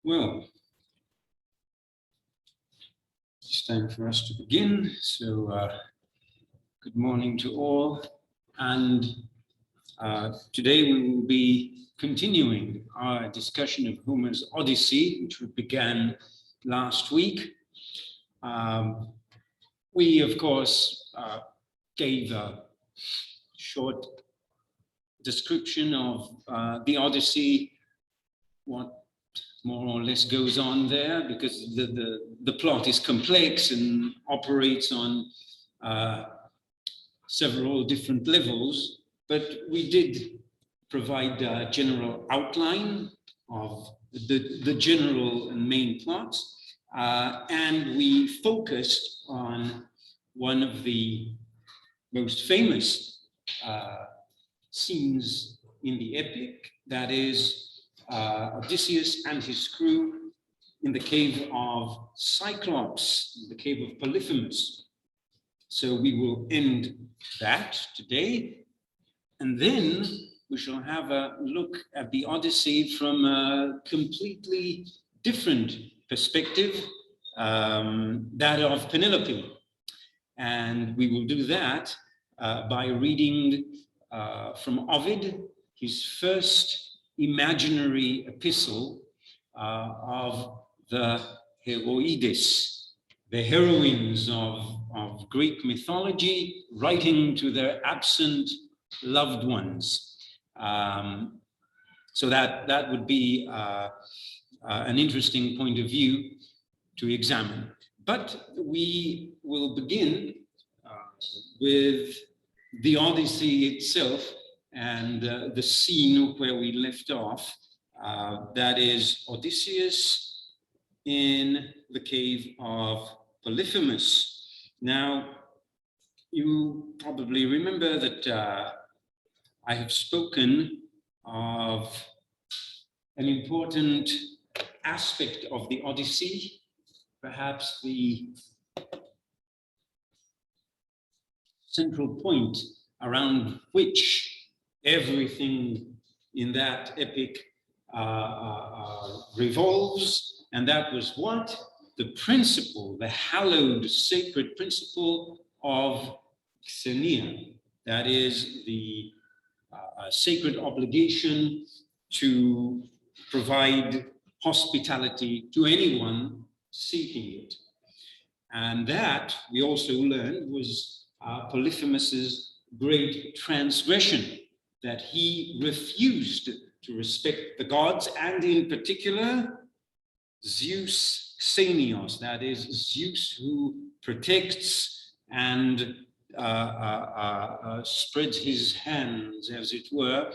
Well, it's time for us to begin. So good morning to all. And today we will be continuing our discussion of Homer's Odyssey, which we began last week. We, of course, gave a short description of the Odyssey, what more or less goes on there, because the plot is complex and operates on several different levels, but we did provide a general outline of the general and main plots, and we focused on one of the most famous scenes in the epic, that is Odysseus and his crew in the cave of Cyclops, in the cave of Polyphemus. So we will end that today, and then we shall have a look at the Odyssey from a completely different perspective, that of Penelope. And we will do that by reading from Ovid, his first imaginary epistle of the Heroides, the heroines of Greek mythology, writing to their absent loved ones. So that would be an interesting point of view to examine. But we will begin with the Odyssey itself, and the scene where we left off, that is Odysseus in the cave of Polyphemus. Now, you probably remember that I have spoken of an important aspect of the Odyssey, perhaps the central point around which everything in that epic revolves, and that was what? The principle, the hallowed sacred principle of xenia, that is the sacred obligation to provide hospitality to anyone seeking it. And that, we also learned, was Polyphemus's great transgression, that he refused to respect the gods, and in particular, Zeus Xenios, that is Zeus who protects and spreads his hands, as it were,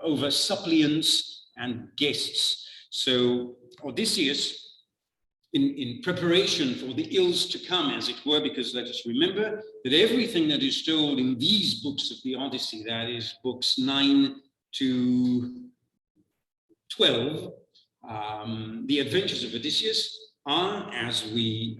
over suppliants and guests. So Odysseus, in preparation for the ills to come, as it were, because let us remember that everything that is told in these books of the Odyssey, that is books 9 to 12, the adventures of Odysseus are, as we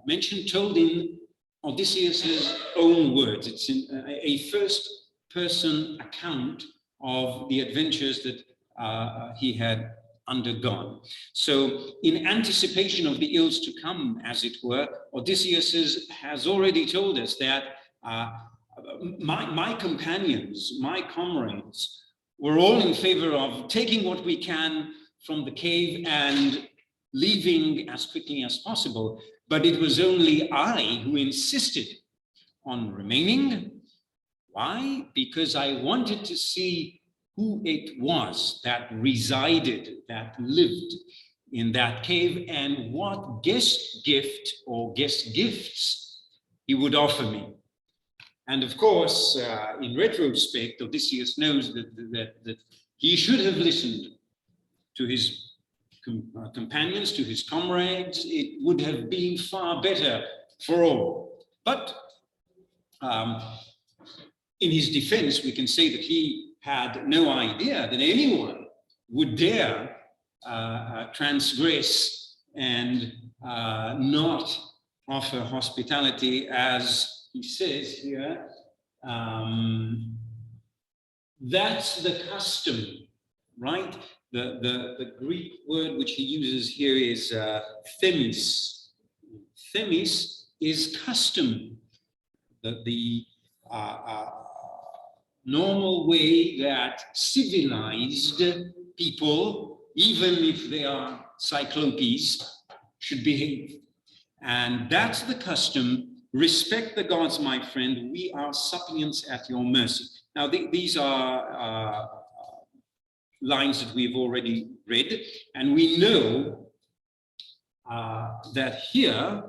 mentioned, told in Odysseus's own words. It's in a first-person account of the adventures that he had undergone. So in anticipation of the ills to come, as it were, Odysseus has already told us that my companions, my comrades, were all in favor of taking what we can from the cave and leaving as quickly as possible. But it was only I who insisted on remaining. Why? Because I wanted to see who it was that resided, that lived in that cave, and what guest gift or guest gifts he would offer me. And of course, in retrospect, Odysseus knows that he should have listened to his companions, to his comrades. It would have been far better for all. But in his defense, we can say that he had no idea that anyone would dare transgress and not offer hospitality, as he says here. That's the custom, right? The Greek word which he uses here is themis. Themis is custom, the normal way that civilized people, even if they are cyclopes, should behave. And that's the custom. Respect the gods, my friend. We are suppliants at your mercy. Now, these are lines that we've already read, and we know that here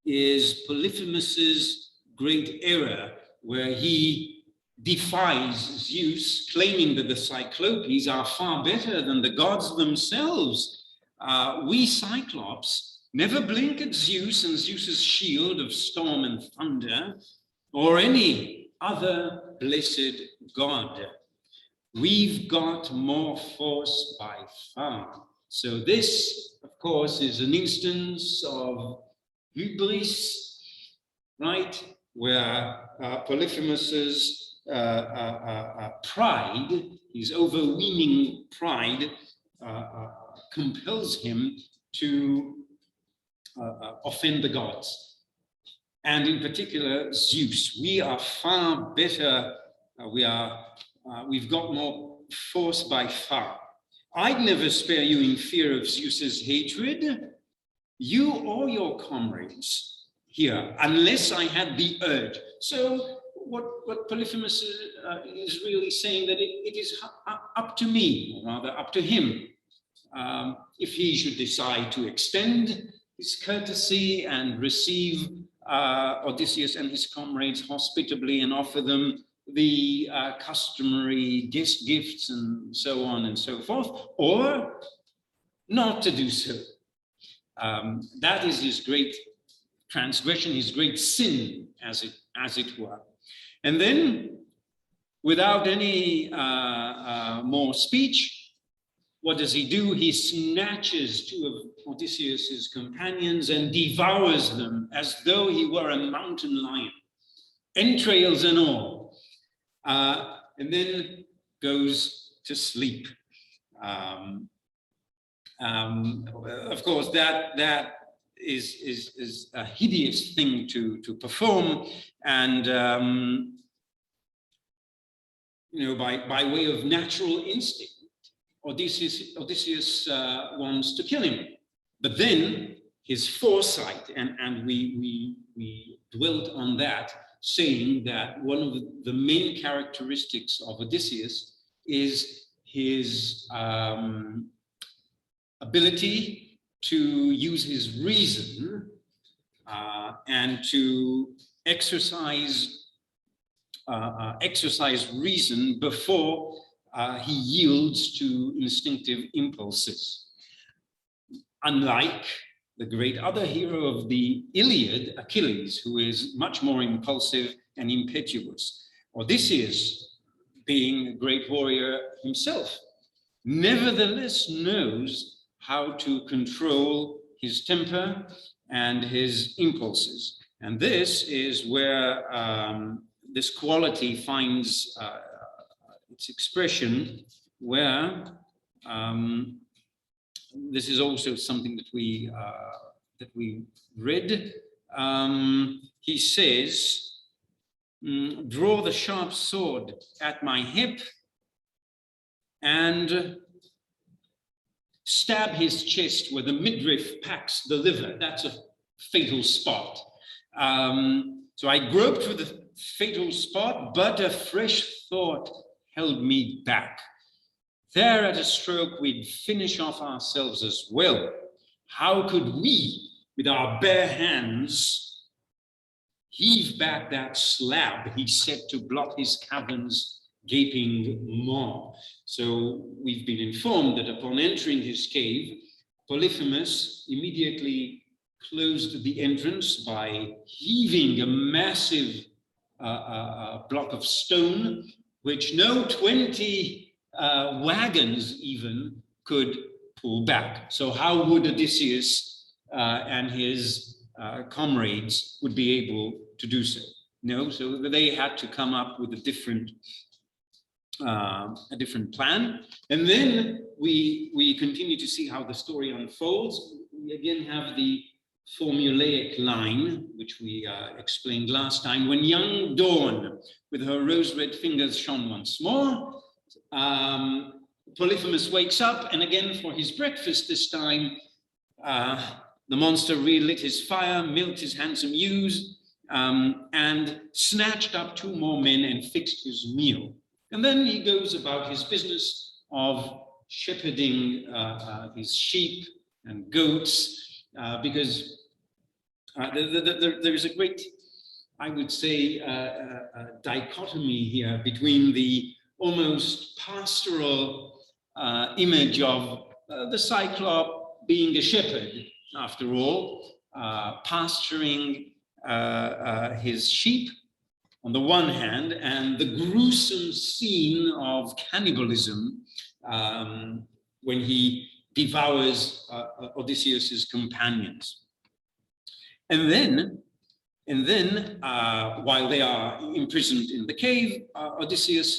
is Polyphemus's great error, where he defies Zeus, claiming that the Cyclopes are far better than the gods themselves. We Cyclops never blink at Zeus and Zeus's shield of storm and thunder, or any other blessed god. We've got more force by far. So this, of course, is an instance of hubris, right? Where Polyphemus's pride, his overweening pride, compels him to offend the gods, and in particular Zeus. We are far better. We've got more force by far. I'd never spare you in fear of Zeus's hatred, you or your comrades here, unless I had the urge. So what Polyphemus is really saying, that it is up to me, or rather up to him, if he should decide to extend his courtesy and receive Odysseus and his comrades hospitably and offer them the customary gifts and so on and so forth, or not to do so. That is his great transgression, his great sin, as it were. And then, without any more speech, what does he do? He snatches two of Odysseus's companions and devours them as though he were a mountain lion, entrails and all, and then goes to sleep. Of course, that is a hideous thing to perform, and by way of natural instinct, Odysseus wants to kill him, but then his foresight, and we dwelt on that, saying that one of the main characteristics of Odysseus is his ability to use his reason and to exercise reason before he yields to instinctive impulses. Unlike the great other hero of the Iliad, Achilles, who is much more impulsive and impetuous. Odysseus, being a great warrior himself, nevertheless knows how to control his temper and his impulses. And this is where this quality finds its expression, where this is also something that we read. He says, draw the sharp sword at my hip and stab his chest where the midriff packs the liver. That's a fatal spot. So I groped for the fatal spot, but a fresh thought held me back. There at a stroke, we'd finish off ourselves as well. How could we, with our bare hands, heave back that slab he set to block his cavern's gaping maw? So we've been informed that upon entering his cave, Polyphemus immediately closed the entrance by heaving a massive block of stone, which no 20 wagons even could pull back. So how would Odysseus and his comrades would be able to do so? No, so they had to come up with a different a different plan. And then we continue to see how the story unfolds. We again have the formulaic line, which we explained last time. When young dawn with her rose-red fingers shone once more, Polyphemus wakes up, and again for his breakfast this time, the monster relit his fire, milked his handsome ewes, and snatched up 2 more men and fixed his meal. And then he goes about his business of shepherding his sheep and goats, because there is a great, I would say, dichotomy here between the almost pastoral image of the Cyclop being a shepherd, after all, pasturing his sheep on the one hand, and the gruesome scene of cannibalism when he devours Odysseus's companions. And then, while they are imprisoned in the cave, Odysseus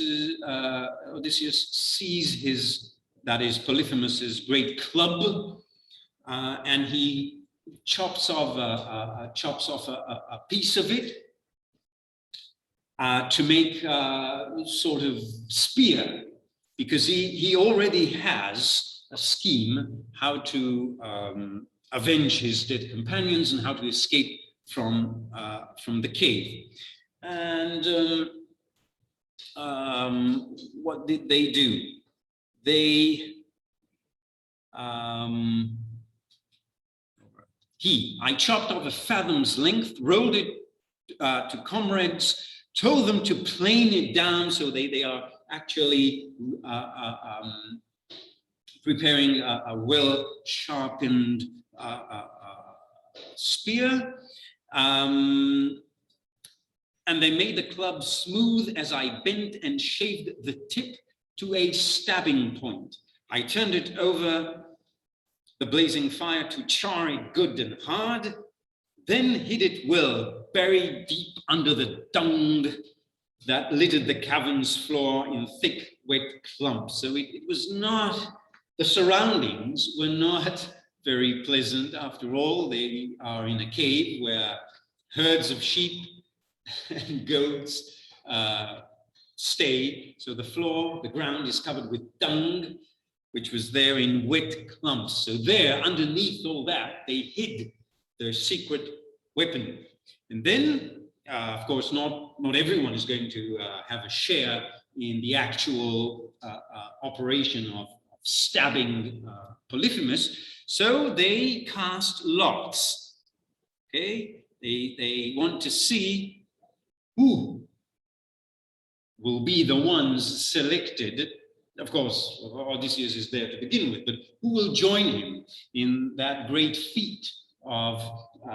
sees that is Polyphemus's great club, and he chops off a piece of it to make a sort of spear, because he already has a scheme how to avenge his dead companions and how to escape from the cave. And what did they do? I chopped off a fathom's length, rolled it to comrades, told them to plane it down, so they are actually preparing a well-sharpened spear. And they made the club smooth as I bent and shaved the tip to a stabbing point. I turned it over the blazing fire to char it good and hard, then hid it well, buried deep under the dung that littered the cavern's floor in thick, wet clumps. So it was not, the surroundings were not very pleasant. After all, they are in a cave where herds of sheep and goats stay. So the ground is covered with dung, which was there in wet clumps. So there, underneath all that, they hid their secret weapon. And then, of course, not everyone is going to have a share in the actual operation of stabbing Polyphemus. So they cast lots. Okay, they want to see who will be the ones selected. Of course, Odysseus is there to begin with, but who will join him in that great feat of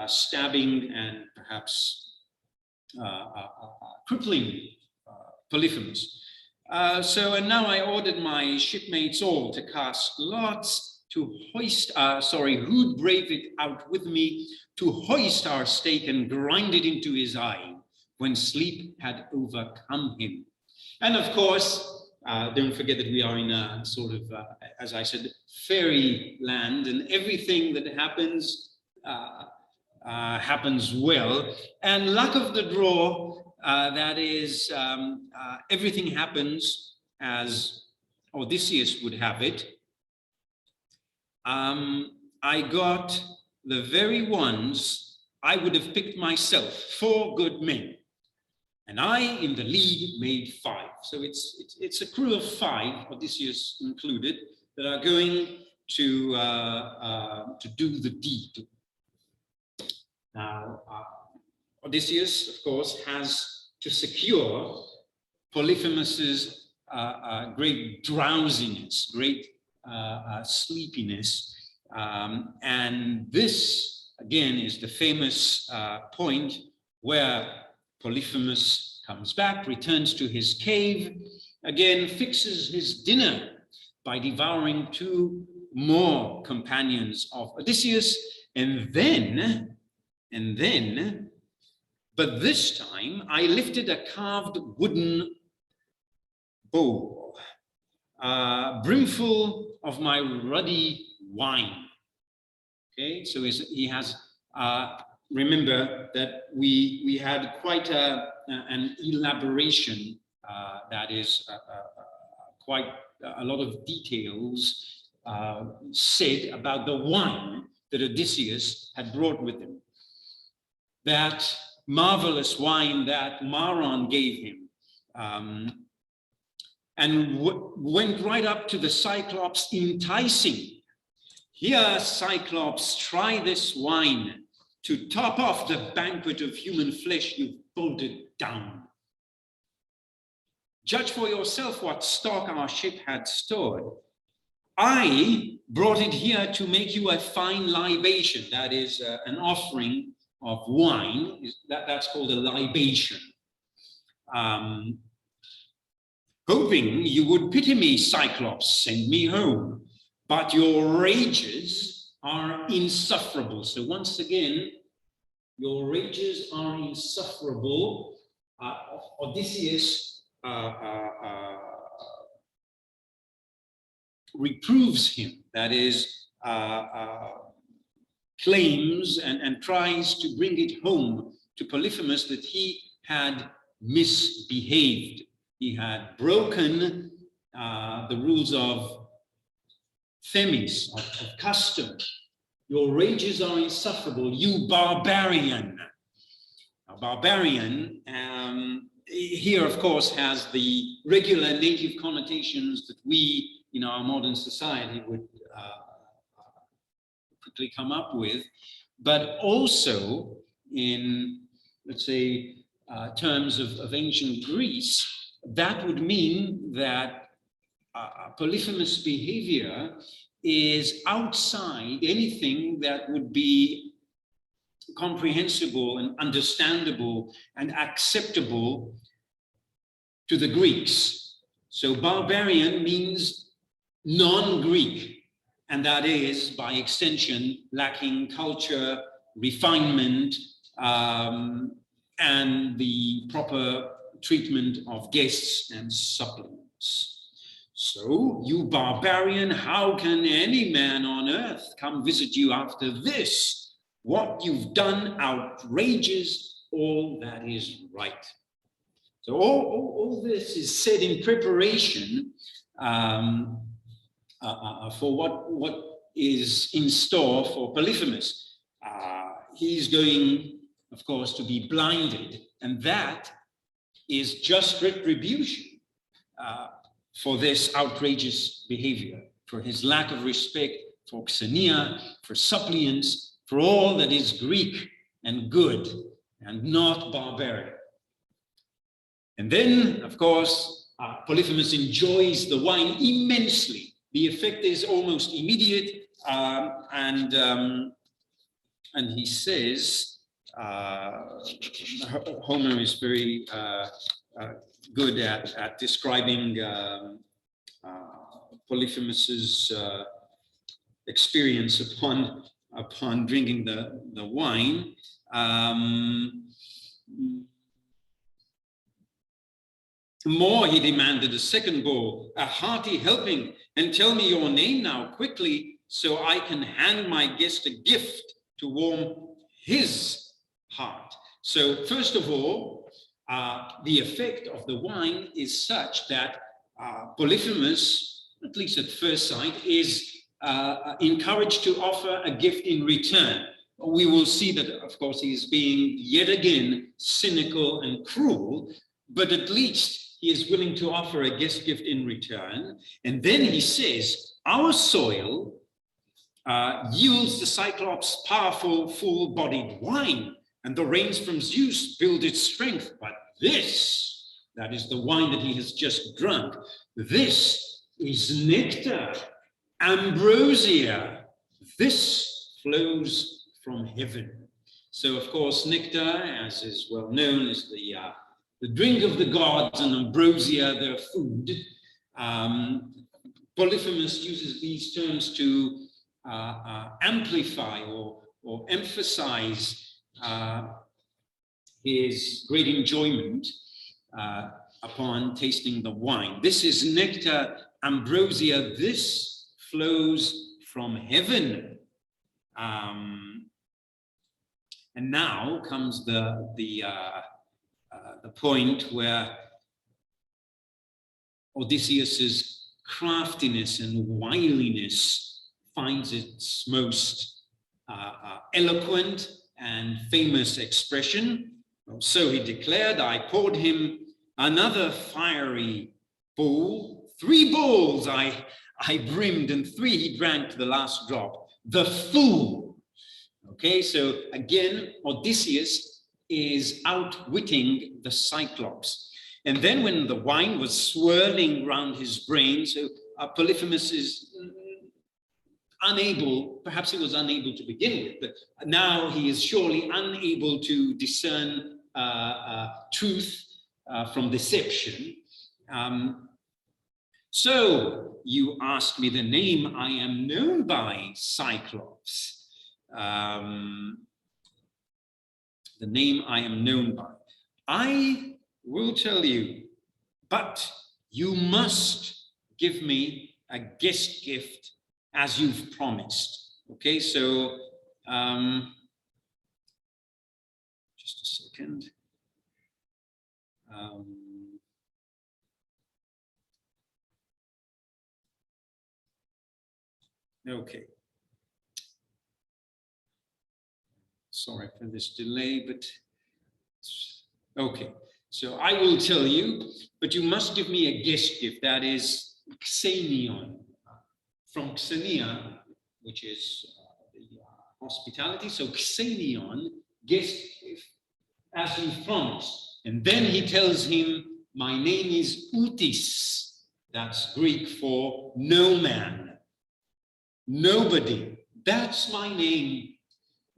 stabbing and perhaps crippling Polyphemus? And now I ordered my shipmates all to cast lots to hoist, who'd brave it out with me, to hoist our stake and grind it into his eye when sleep had overcome him. And of course, don't forget that we are in a sort of, as I said, fairy land, and everything that happens happens well. And luck of the draw, that is, everything happens as Odysseus would have it. I got the very ones I would have picked myself, 4 good men. And I, in the lead, made 5. So it's a crew of 5, Odysseus included, that are going to do the deed. Now, Odysseus, of course, has to secure Polyphemus's great drowsiness, great sleepiness, and this again is the famous point where Polyphemus comes back, returns to his cave, again fixes his dinner by devouring 2 more companions of Odysseus, and then, but this time I lifted a carved wooden bowl, brimful of my ruddy wine. Okay, so he has, remember that we had quite an elaboration that is quite a lot of details said about the wine that Odysseus had brought with him. That marvelous wine that Maron gave him, and went right up to the Cyclops, enticing. Here, Cyclops, try this wine to top off the banquet of human flesh you've bolted down. Judge for yourself what stock our ship had stored. I brought it here to make you a fine libation, that is an offering of wine, that's called a libation. Hoping you would pity me, Cyclops, send me home, but your rages are insufferable. So once again, your rages are insufferable. Odysseus reproves him, that is, claims and tries to bring it home to Polyphemus that he had misbehaved. He had broken the rules of Themis, of custom. Your rages are insufferable, you barbarian. Now, barbarian here, of course, has the regular native connotations that we in our modern society would quickly come up with, but also in, let's say, terms of ancient Greece, that would mean that Polyphemus' behavior is outside anything that would be comprehensible and understandable and acceptable to the Greeks. So barbarian means non-Greek, and that is, by extension, lacking culture, refinement, and the proper treatment of guests and suppliants. So, you barbarian, how can any man on earth come visit you after this? What you've done outrages all that is right. So all this is said in preparation for what is in store for Polyphemus. He's going, of course, to be blinded, and that is just retribution for this outrageous behavior, for his lack of respect for Xenia, for suppliants, for all that is Greek and good and not barbarian. And then, of course, Polyphemus enjoys the wine immensely. The effect is almost immediate, and he says, Homer is very good at describing Polyphemus's experience upon drinking the wine. More, he demanded a second bowl, a hearty helping, and tell me your name now quickly, so I can hand my guest a gift to warm his heart. So first of all, the effect of the wine is such that Polyphemus, at least at first sight, is encouraged to offer a gift in return. We will see that, of course, he is being yet again cynical and cruel, but at least he is willing to offer a guest gift in return. And then he says, our soil yields the Cyclops powerful, full-bodied wine, and the rains from Zeus build its strength. But this, that is the wine that he has just drunk, this is nectar, ambrosia. This flows from heaven. So, of course, nectar, as is well known, is the drink of the gods, and ambrosia, their food. Polyphemus uses these terms to amplify or emphasize his great enjoyment upon tasting the wine. This is nectar ambrosia. This flows from heaven. And now comes the point where Odysseus's craftiness and wiliness finds its most eloquent and famous expression. So he declared, I poured him another fiery bowl. 3 bowls I brimmed, and 3 he drank to the last drop. The fool. Okay, so again, Odysseus is outwitting the Cyclops. And then when the wine was swirling round his brain, so Polyphemus is unable, perhaps he was unable to begin with, but now he is surely unable to discern truth from deception. So you asked me the name I am known by, Cyclops. The name I am known by. I will tell you, but you must give me a guest gift as you've promised. Okay, so just a second. Okay. Sorry for this delay, but okay. So I will tell you, but you must give me a guest gift, that is xenion, from xenia, which is the hospitality. So xenion, guest gift, as you promised. And then he tells him, my name is Outis. That's Greek for no man, nobody. That's my name.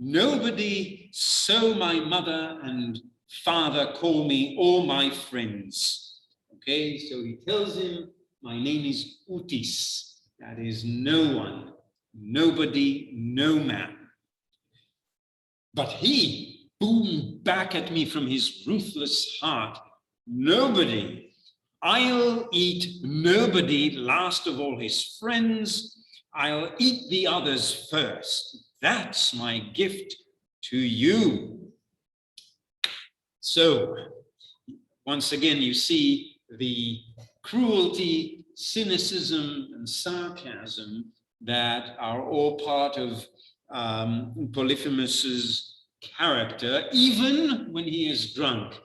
Nobody, so my mother and father call me, or my friends. Okay, so he tells him, my name is Outis. That is no one, nobody, no man. But he boomed back at me from his ruthless heart, nobody. I'll eat nobody last of all his friends. I'll eat the others first. That's my gift to you. So, once again, you see the cruelty, cynicism, and sarcasm that are all part of Polyphemus's character, even when he is drunk.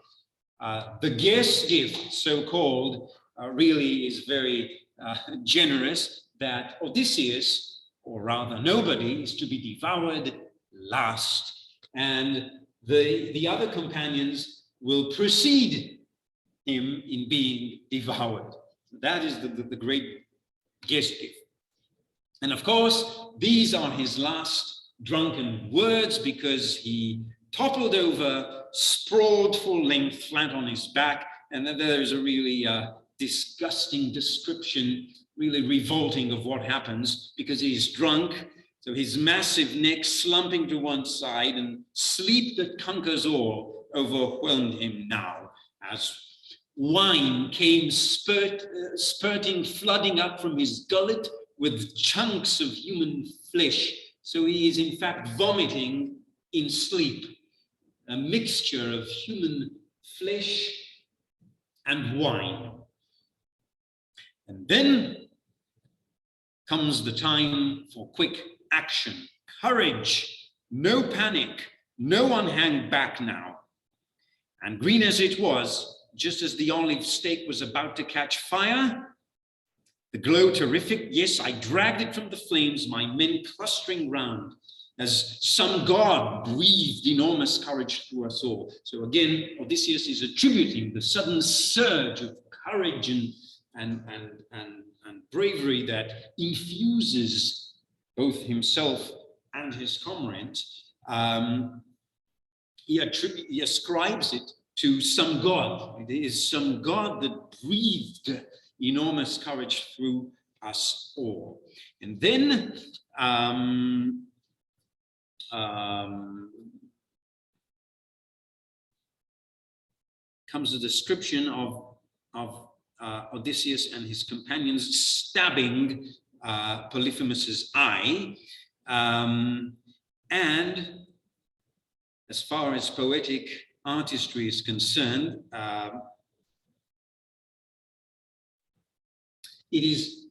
The guest gift, so-called, really is very generous, that Odysseus, or rather nobody, is to be devoured last. And the other companions will precede him in being devoured. That is the great guest gift. And of course, these are his last drunken words, because he toppled over, sprawled full length, flat on his back, and then there's a really disgusting description, really revolting, of what happens, because he's drunk. So his massive neck slumping to one side, and sleep that conquers all overwhelmed him now, as wine came spurting, flooding up from his gullet with chunks of human flesh. So he is in fact vomiting in sleep, a mixture of human flesh and wine. And then comes the time for quick action, courage, no panic, no one hang back now. And green as it was, just as the olive stake was about to catch fire, the glow terrific, yes, I dragged it from the flames, my men clustering round, as some god breathed enormous courage through us all. So again, Odysseus is attributing the sudden surge of courage and bravery that infuses both himself and his comrades. He ascribes it to some god. It is some god that breathed enormous courage through us all. And then comes a description of of Odysseus and his companions stabbing Polyphemus's eye. And as far as poetic artistry is concerned, it is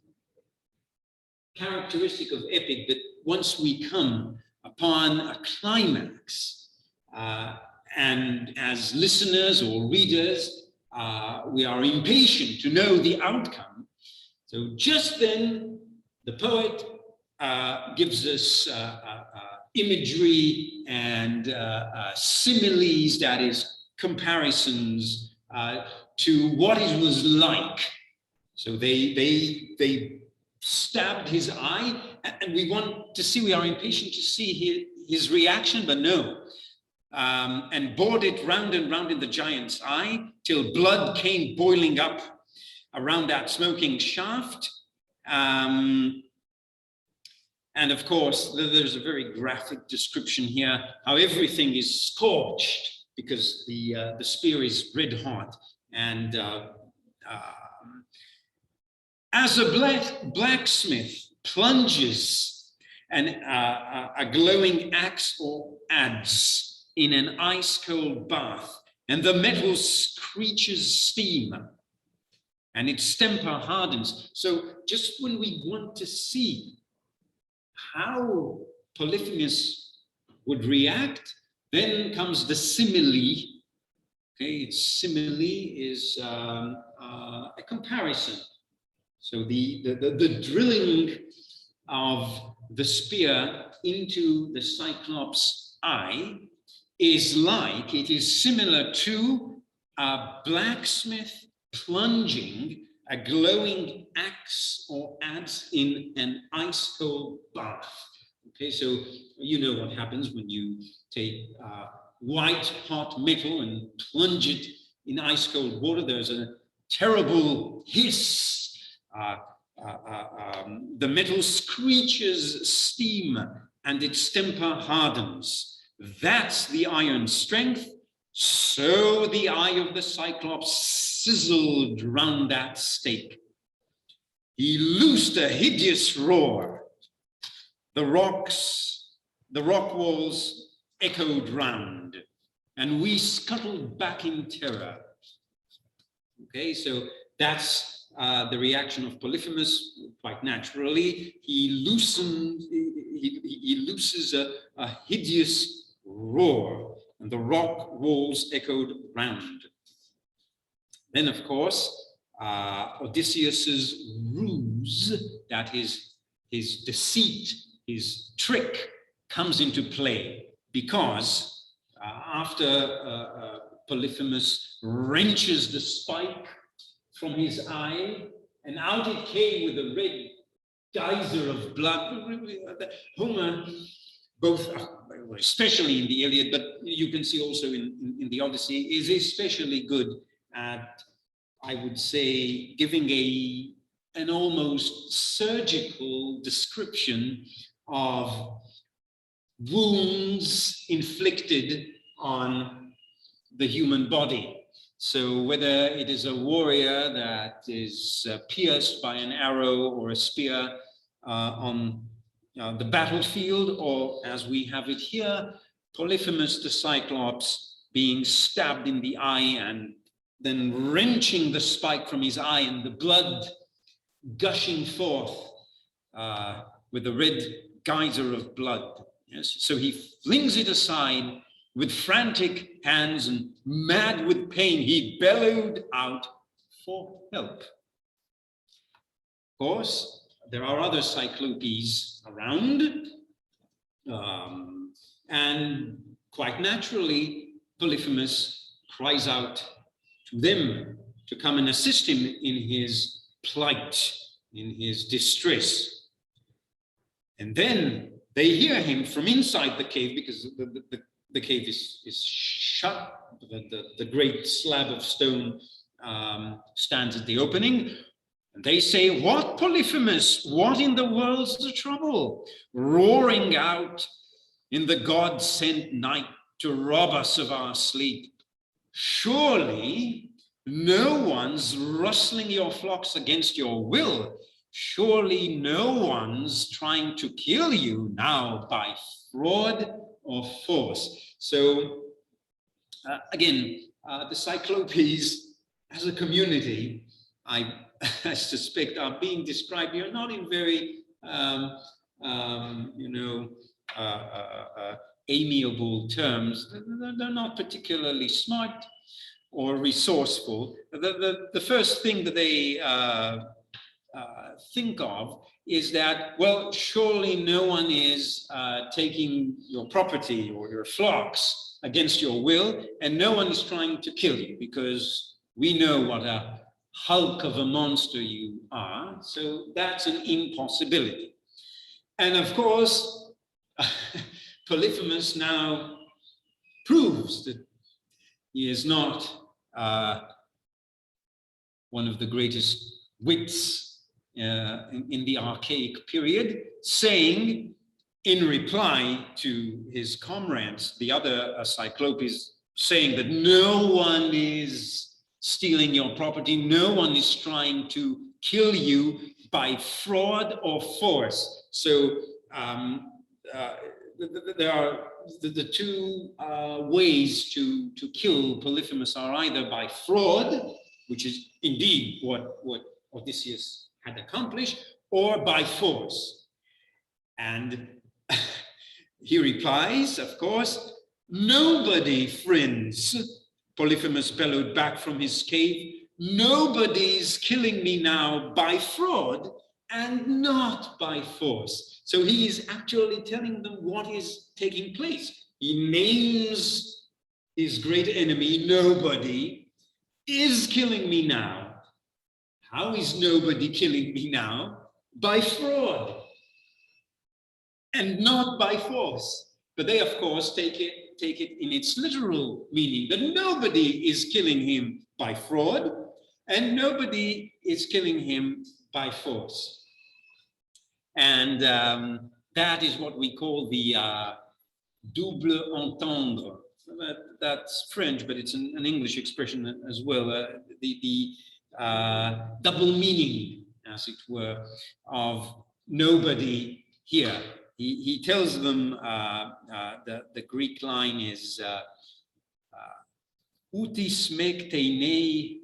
characteristic of epic that once we come upon a climax, and as listeners or readers, we are impatient to know the outcome. So just then, the poet gives us imagery and similes, that is, comparisons to what it was like. So they stabbed his eye, and we want to see, we are impatient to see his reaction, but no. And bored it round and round in the giant's eye till blood came boiling up around that smoking shaft. And of course, there's a very graphic description here, how everything is scorched because the spear is red hot. And as a blacksmith plunges a glowing axe or adze in an ice-cold bath, and the metal screeches steam, and its temper hardens. So just when we want to see how Polyphemus would react, then comes the simile. Okay, simile is a comparison. So the drilling of the spear into the Cyclops' eye it is similar to a blacksmith plunging a glowing axe or adze in an ice-cold bath. Okay, so you know what happens when you take white hot metal and plunge it in ice-cold water. There's a terrible hiss. The metal screeches steam and its temper hardens. That's the iron strength. So the eye of the Cyclops sizzled round that stake. He loosed a hideous roar. The rock walls echoed round, and we scuttled back in terror. Okay, so that's the reaction of Polyphemus. Quite naturally, he looses a hideous roar, and the rock walls echoed round. Then, of course, Odysseus's ruse, that is his deceit, his trick, comes into play, because after Polyphemus wrenches the spike from his eye, and out it came with a red geyser of blood. Homer, both, especially in the Iliad, but you can see also in the Odyssey, is especially good at, I would say, giving an almost surgical description of wounds inflicted on the human body. So whether it is a warrior that is pierced by an arrow or a spear on the battlefield, or as we have it here, Polyphemus the Cyclops being stabbed in the eye and then wrenching the spike from his eye and the blood gushing forth with a red geyser of blood. Yes, so he flings it aside with frantic hands, and mad with pain, he bellowed out for help. Of course, there are other Cyclopes around, and quite naturally, Polyphemus cries out to them to come and assist him in his plight, in his distress. And then they hear him from inside the cave, because the cave is shut. The great slab of stone stands at the opening. And they say, "What, Polyphemus? What in the world's the trouble? Roaring out in the God-sent night to rob us of our sleep. Surely no one's rustling your flocks against your will. Surely no one's trying to kill you now by fraud or force. So again, the Cyclopes as a community, I suspect, are being described here not in very, amiable terms. They're not particularly smart or resourceful. The first thing that they think of is that, well, surely no one is taking your property or your flocks against your will, and no one is trying to kill you, because we know what a hulk of a monster you are, so that's an impossibility. And of course, Polyphemus now proves that he is not one of the greatest wits in the archaic period, saying in reply to his comrades, the other Cyclopes, saying that no one is stealing your property, no one is trying to kill you by fraud or force. So there are the two ways to kill Polyphemus are either by fraud, which is indeed what Odysseus had accomplished, or by force. And he replies, of course, nobody, friends, Polyphemus bellowed back from his cave, nobody's killing me now by fraud and not by force. So he is actually telling them what is taking place. He names his great enemy, nobody is killing me now. How is nobody killing me now? By fraud and not by force. But they, of course, take it in its literal meaning, that nobody is killing him by fraud and nobody is killing him by force. And that is what we call the double entendre. That's French, but it's an English expression as well. The double meaning, as it were, of nobody here. He tells them, the Greek line is outis mekteinei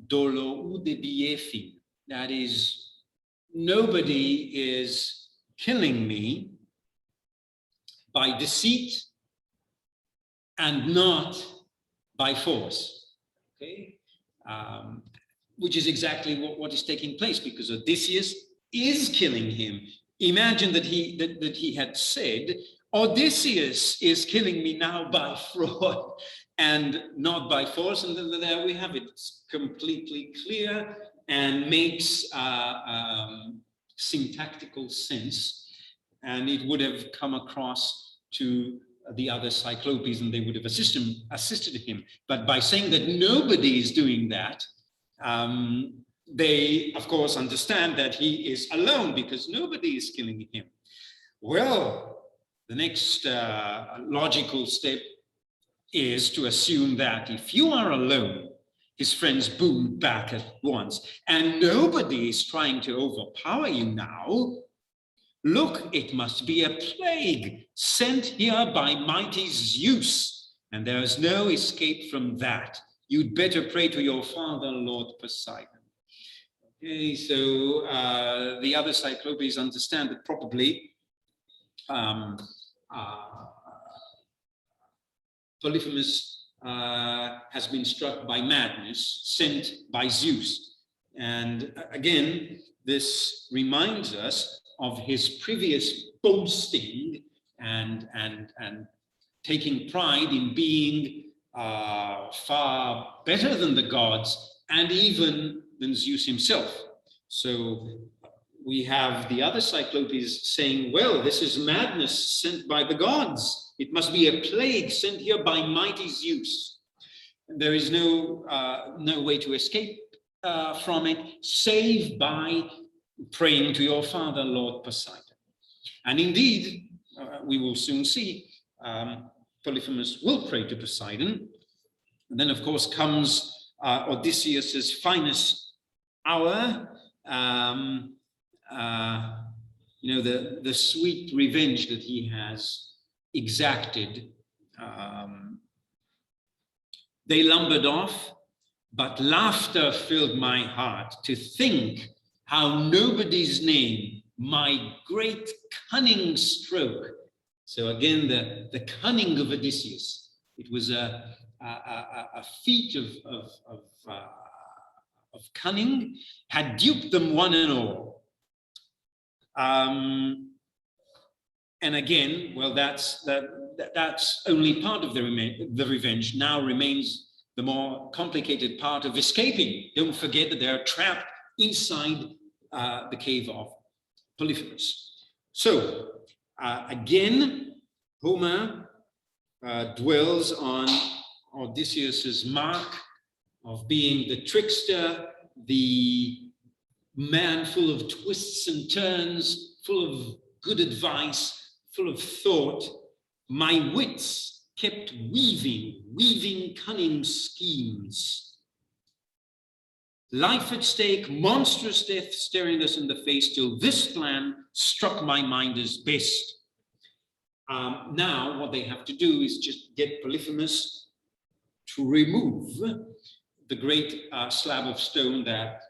dolo udebiefin. That is, nobody is killing me by deceit and not by force. Okay, which is exactly what is taking place, because Odysseus is killing him. Imagine that he had said, Odysseus is killing me now by fraud and not by force, and there we have it. It's completely clear and makes syntactical sense, and it would have come across to the other Cyclopes and they would have assisted him. But by saying that nobody is doing that, they, of course, understand that he is alone because nobody is killing him. Well, the next logical step is to assume that if you are alone, his friends boomed back at once, and nobody is trying to overpower you now. Look, it must be a plague sent here by mighty Zeus, and there is no escape from that. You'd better pray to your father, Lord Poseidon. Okay, so the other Cyclopes understand that probably Polyphemus has been struck by madness sent by Zeus. And again, this reminds us of his previous boasting and taking pride in being far better than the gods and even than Zeus himself. So we have the other Cyclopes saying, well, this is madness sent by the gods. It must be a plague sent here by mighty Zeus. And there is no way to escape from it, save by praying to your father, Lord Poseidon. And indeed, we will soon see, Polyphemus will pray to Poseidon, And then, of course, comes Odysseus's finest hour. The sweet revenge that he has exacted. They lumbered off, but laughter filled my heart to think how nobody's name, my great cunning stroke. So again, the cunning of Odysseus. It was a feat of cunning, had duped them one and all. And again, well, that's only part of the revenge. Now remains the more complicated part of escaping. Don't forget that they're trapped inside the cave of Polyphemus. So again, Homer dwells on Odysseus's mark of being the trickster, the man full of twists and turns, full of good advice, full of thought. My wits kept weaving cunning schemes. Life at stake, monstrous death staring us in the face, till this plan struck my mind as best. Now what they have to do is just get Polyphemus to remove the great slab of stone that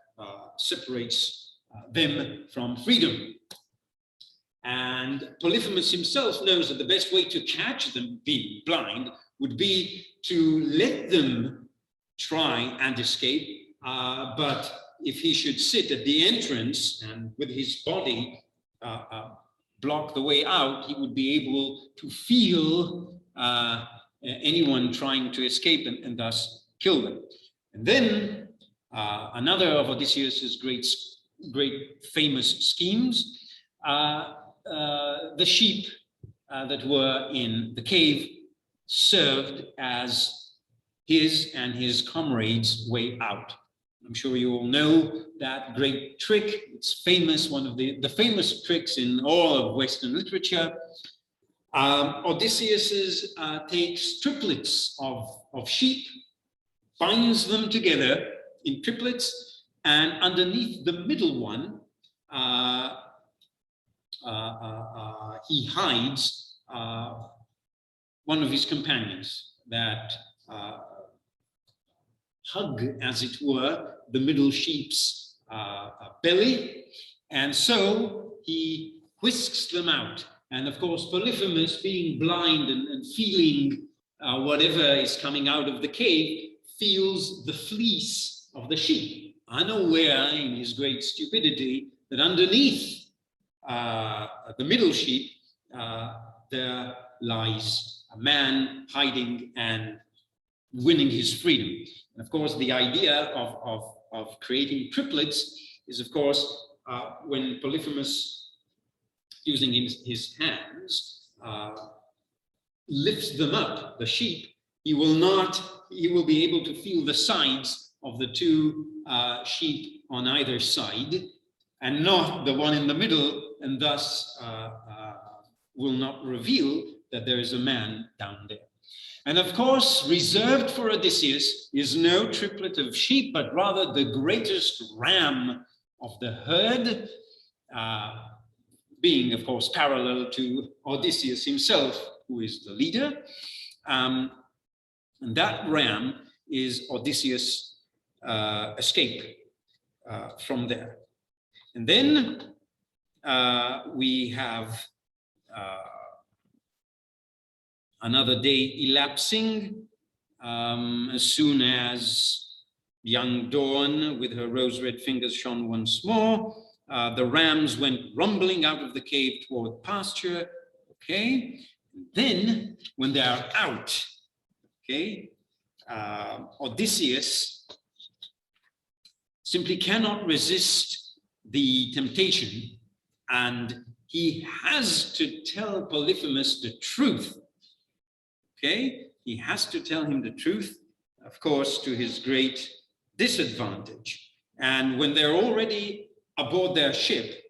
separates them from freedom. And Polyphemus himself knows that the best way to catch them being blind would be to let them try and escape. But if he should sit at the entrance and with his body block the way out, he would be able to feel anyone trying to escape and thus kill them. And then another of Odysseus's great famous schemes, the sheep that were in the cave served as his and his comrades' way out. I'm sure you all know that great trick. It's famous, one of the famous tricks in all of Western literature. Odysseus takes triplets of sheep, binds them together in triplets, and underneath the middle one, he hides one of his companions that hug, as it were, the middle sheep's belly, and so he whisks them out. And of course, Polyphemus, being blind and feeling whatever is coming out of the cave, feels the fleece of the sheep, unaware in his great stupidity that underneath the middle sheep there lies a man hiding and winning his freedom. And of course, the idea of creating triplets is, of course, when Polyphemus, using his hands, lifts them up, the sheep, he will be able to feel the sides of the two sheep on either side, and not the one in the middle, and thus will not reveal that there is a man down there. And of course, reserved for Odysseus is no triplet of sheep, but rather the greatest ram of the herd, being, of course, parallel to Odysseus himself, who is the leader. And that ram is Odysseus' escape from there. And then we have another day elapsing, as soon as young dawn with her rose-red fingers shone once more. The rams went rumbling out of the cave toward pasture. Okay. Then when they are out, okay, Odysseus simply cannot resist the temptation, and he has to tell Polyphemus the truth. Okay, he has to tell him the truth, of course, to his great disadvantage. And when they're already aboard their ship,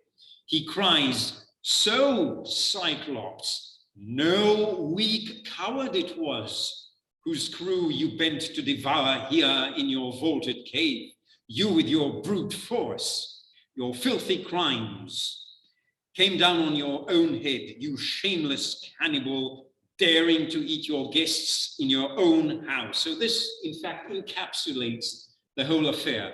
he cries, "So, Cyclops, no weak coward it was whose crew you bent to devour here in your vaulted cave, you with your brute force, your filthy crimes, came down on your own head, you shameless cannibal, daring to eat your guests in your own house. So this, in fact, encapsulates the whole affair,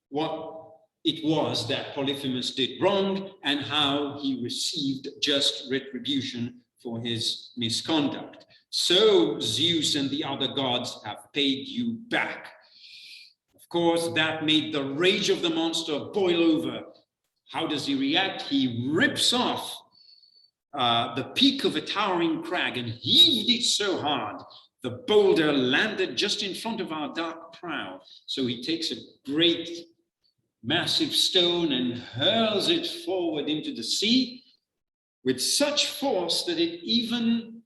what it was that Polyphemus did wrong and how he received just retribution for his misconduct. So Zeus and the other gods have paid you back. Of course, that made the rage of the monster boil over. How does he react? He rips off the peak of a towering crag and heaved it so hard, the boulder landed just in front of our dark prow. So he takes a great massive stone and hurls it forward into the sea with such force that it even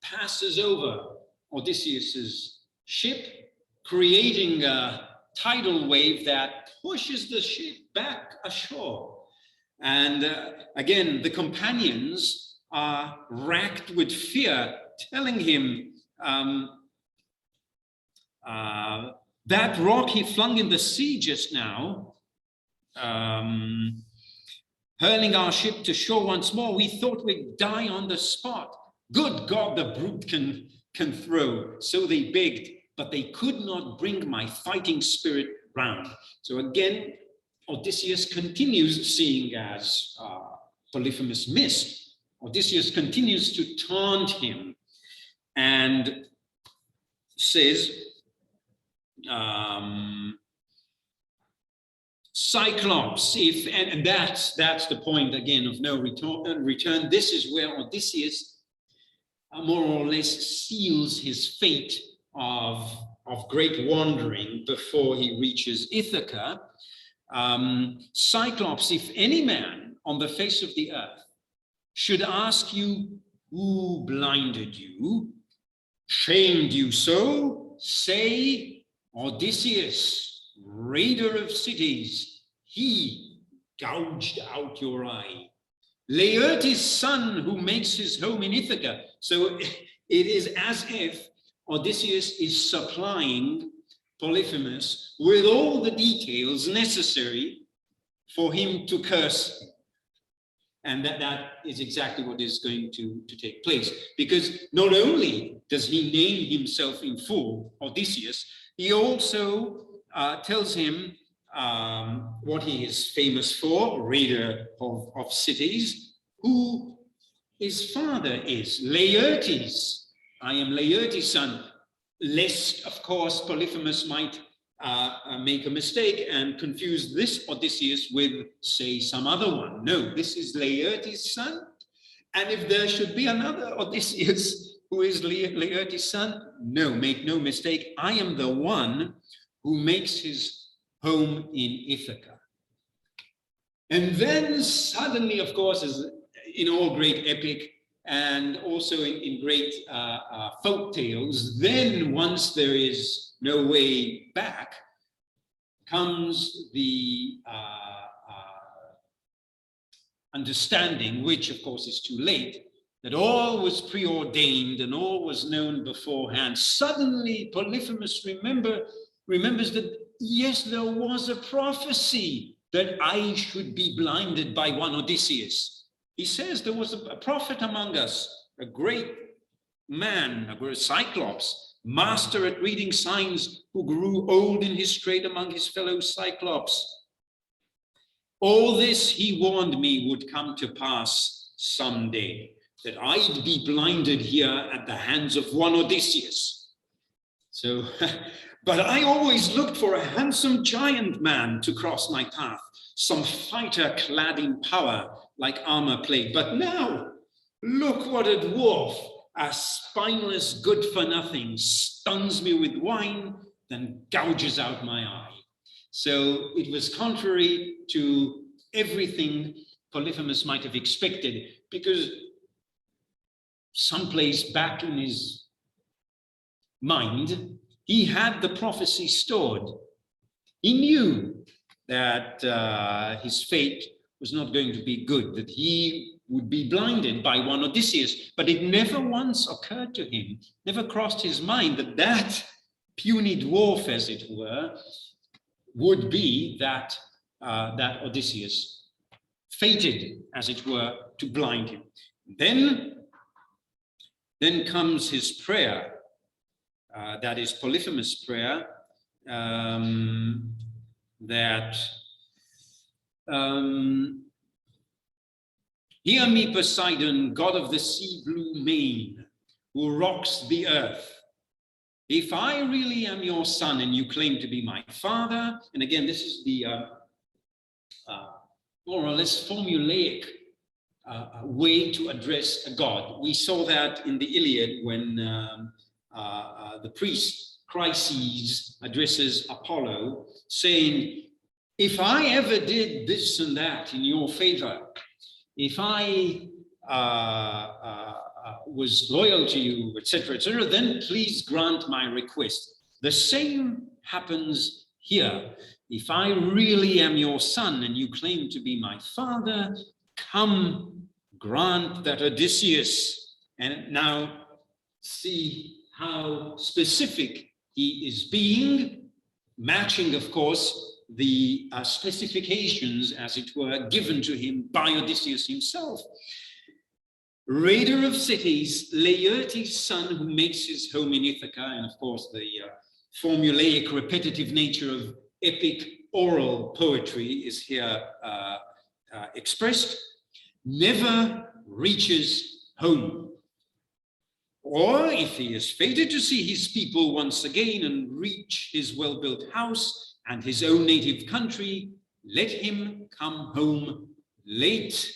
passes over Odysseus's ship, creating a tidal wave that pushes the ship back ashore. And again, the companions are racked with fear, telling him that rock he flung in the sea just now, hurling our ship to shore once more, we thought we'd die on the spot. Good God, the brute can throw. So they begged, but they could not bring my fighting spirit round. So again, Odysseus continues, seeing as Polyphemus missed. Odysseus continues to taunt him and says, Cyclops, and that's the point again of no return. This is where Odysseus more or less seals his fate of great wandering before he reaches Ithaca. Cyclops, if any man on the face of the earth should ask you who blinded you, shamed you so, say Odysseus, raider of cities, he gouged out your eye. Laertes' son who makes his home in Ithaca. So it is as if Odysseus is supplying Polyphemus with all the details necessary for him to curse him. And that is exactly what is going to take place. Because not only does he name himself in full, Odysseus, he also tells him what he is famous for, raider of cities, who his father is, Laertes. I am Laertes' son, lest, of course, Polyphemus might make a mistake and confuse this Odysseus with, say, some other one. No, this is Laertes' son. And if there should be another Odysseus who is Laertes' son, no, make no mistake, I am the one who makes his home in Ithaca. And then suddenly, of course, as in all great epic and also in great folk tales, then once there is no way back, comes the understanding, which of course is too late, that all was preordained and all was known beforehand. Suddenly Polyphemus remembers that, yes, there was a prophecy that I should be blinded by one Odysseus. He says there was a prophet among us, a great man, a Cyclops, master at reading signs, who grew old in his trade among his fellow Cyclops. All this, he warned me, would come to pass someday, that I'd be blinded here at the hands of one Odysseus. So, but I always looked for a handsome giant man to cross my path, some fighter clad in power like armor plate. But now, look what a dwarf, a spineless good-for-nothing, stuns me with wine, then gouges out my eye. So it was contrary to everything Polyphemus might have expected, because someplace back in his mind, he had the prophecy stored. He knew that his fate was not going to be good, that he would be blinded by one Odysseus. But it never once occurred to him, never crossed his mind that that puny dwarf, as it were, would be that Odysseus, fated, as it were, to blind him. Then comes his prayer, that is Polyphemus' prayer, hear me, Poseidon, god of the sea blue main, who rocks the earth. If I really am your son and you claim to be my father, and again, this is the more or less formulaic way to address a god. We saw that in the Iliad when the priest Chryses addresses Apollo, saying, if I ever did this and that in your favor, if I was loyal to you, etc., then please grant my request. The same happens here. If I really am your son and you claim to be my father, come grant that Odysseus, and now see how specific he is being, matching, of course, the specifications, as it were, given to him by Odysseus himself. Raider of cities, Laertes' son, who makes his home in Ithaca, and of course the formulaic, repetitive nature of epic oral poetry is here expressed, never reaches home. Or if he is fated to see his people once again and reach his well-built house and his own native country, let him come home late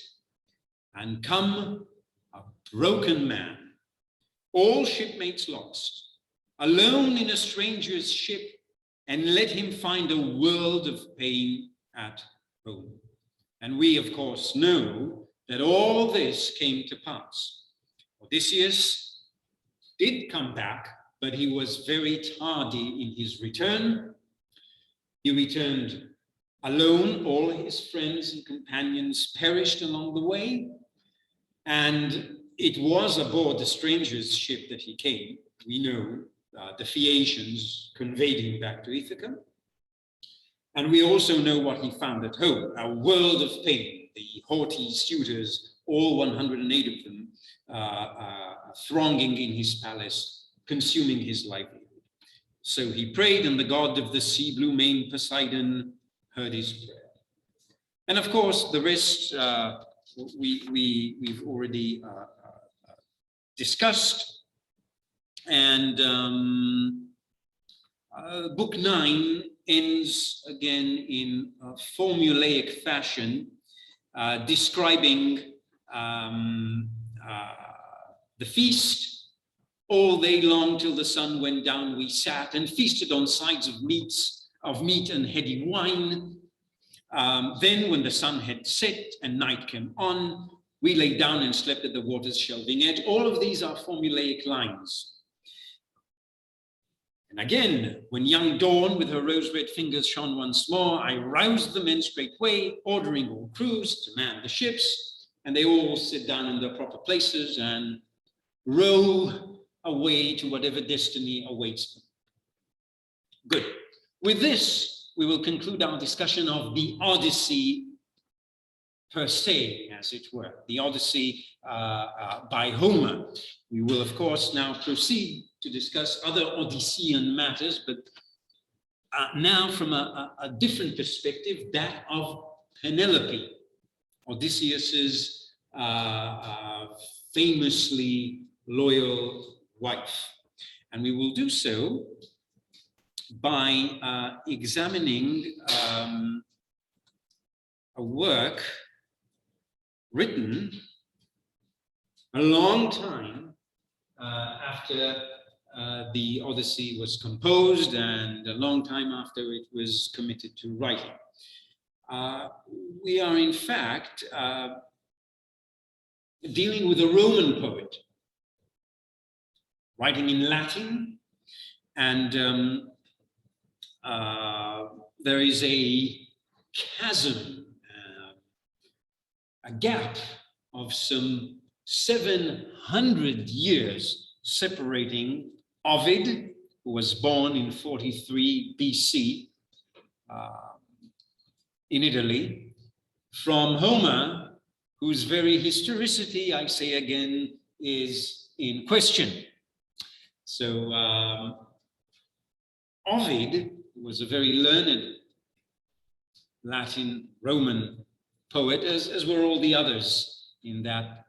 and come a broken man, all shipmates lost, alone in a stranger's ship, and let him find a world of pain at home. And we, of course, know that all this came to pass. Odysseus did come back, but he was very tardy in his return. He returned alone. All his friends and companions perished along the way. And it was aboard the stranger's ship that he came. We know the Phaeacians conveyed him back to Ithaca. And we also know what he found at home, a world of pain. The haughty suitors, all 108 of them, thronging in his palace, consuming his livelihood. So he prayed, and the god of the sea blue main, Poseidon, heard his prayer. And of course, the rest we've already discussed. And book 9 ends again in a formulaic fashion, describing the feast. All day long till the sun went down we sat and feasted on sides of meat and heady wine. Then when the sun had set and night came on, we lay down and slept at the water's shelving edge. All of these are formulaic lines. And again, when young dawn with her rose-red fingers shone once more, I roused the men straightway, ordering all crews to man the ships, and they all sit down in their proper places and row away to whatever destiny awaits them. Good. With this, we will conclude our discussion of the Odyssey per se, as it were, the Odyssey by Homer. We will, of course, now proceed to discuss other Odyssean matters, but now from a different perspective, that of Penelope, Odysseus's famously loyal wife. And we will do so by examining a work written a long time after the Odyssey was composed and a long time after it was committed to writing. We are in fact dealing with a Roman poet writing in Latin, and there is a chasm, a gap of some 700 years separating Ovid, who was born in 43 BC in Italy, from Homer, whose very historicity, I say again, is in question. So Ovid was a very learned Latin Roman poet, as were all the others in that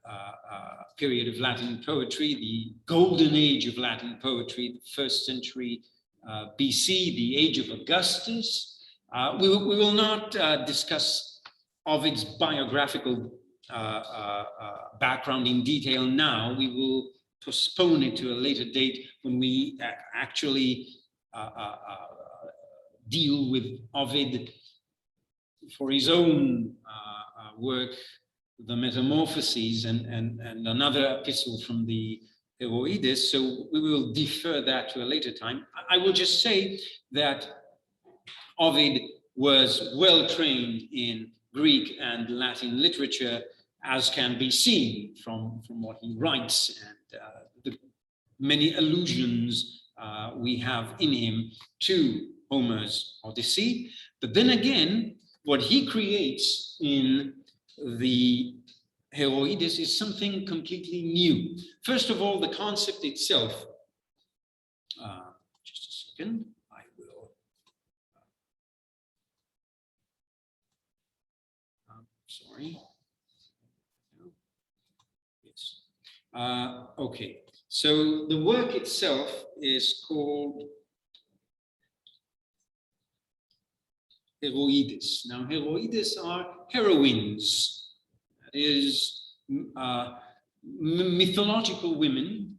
period of Latin poetry, the golden age of Latin poetry, the 1st century BC, the age of Augustus. We will not discuss Ovid's biographical background in detail now. We will postpone it to a later date when we actually deal with Ovid for his own work, the Metamorphoses, and another epistle from the Heroides. So we will defer that to a later time. I will just say that Ovid was well trained in Greek and Latin literature, as can be seen from what he writes and the many allusions we have in him to Homer's Odyssey. But then again, what he creates in the Heroides is something completely new. First of all, the concept itself. Just a second, I will. Sorry. Yes. Okay. So the work itself is called Heroides. Now, Heroides are heroines, that is, mythological women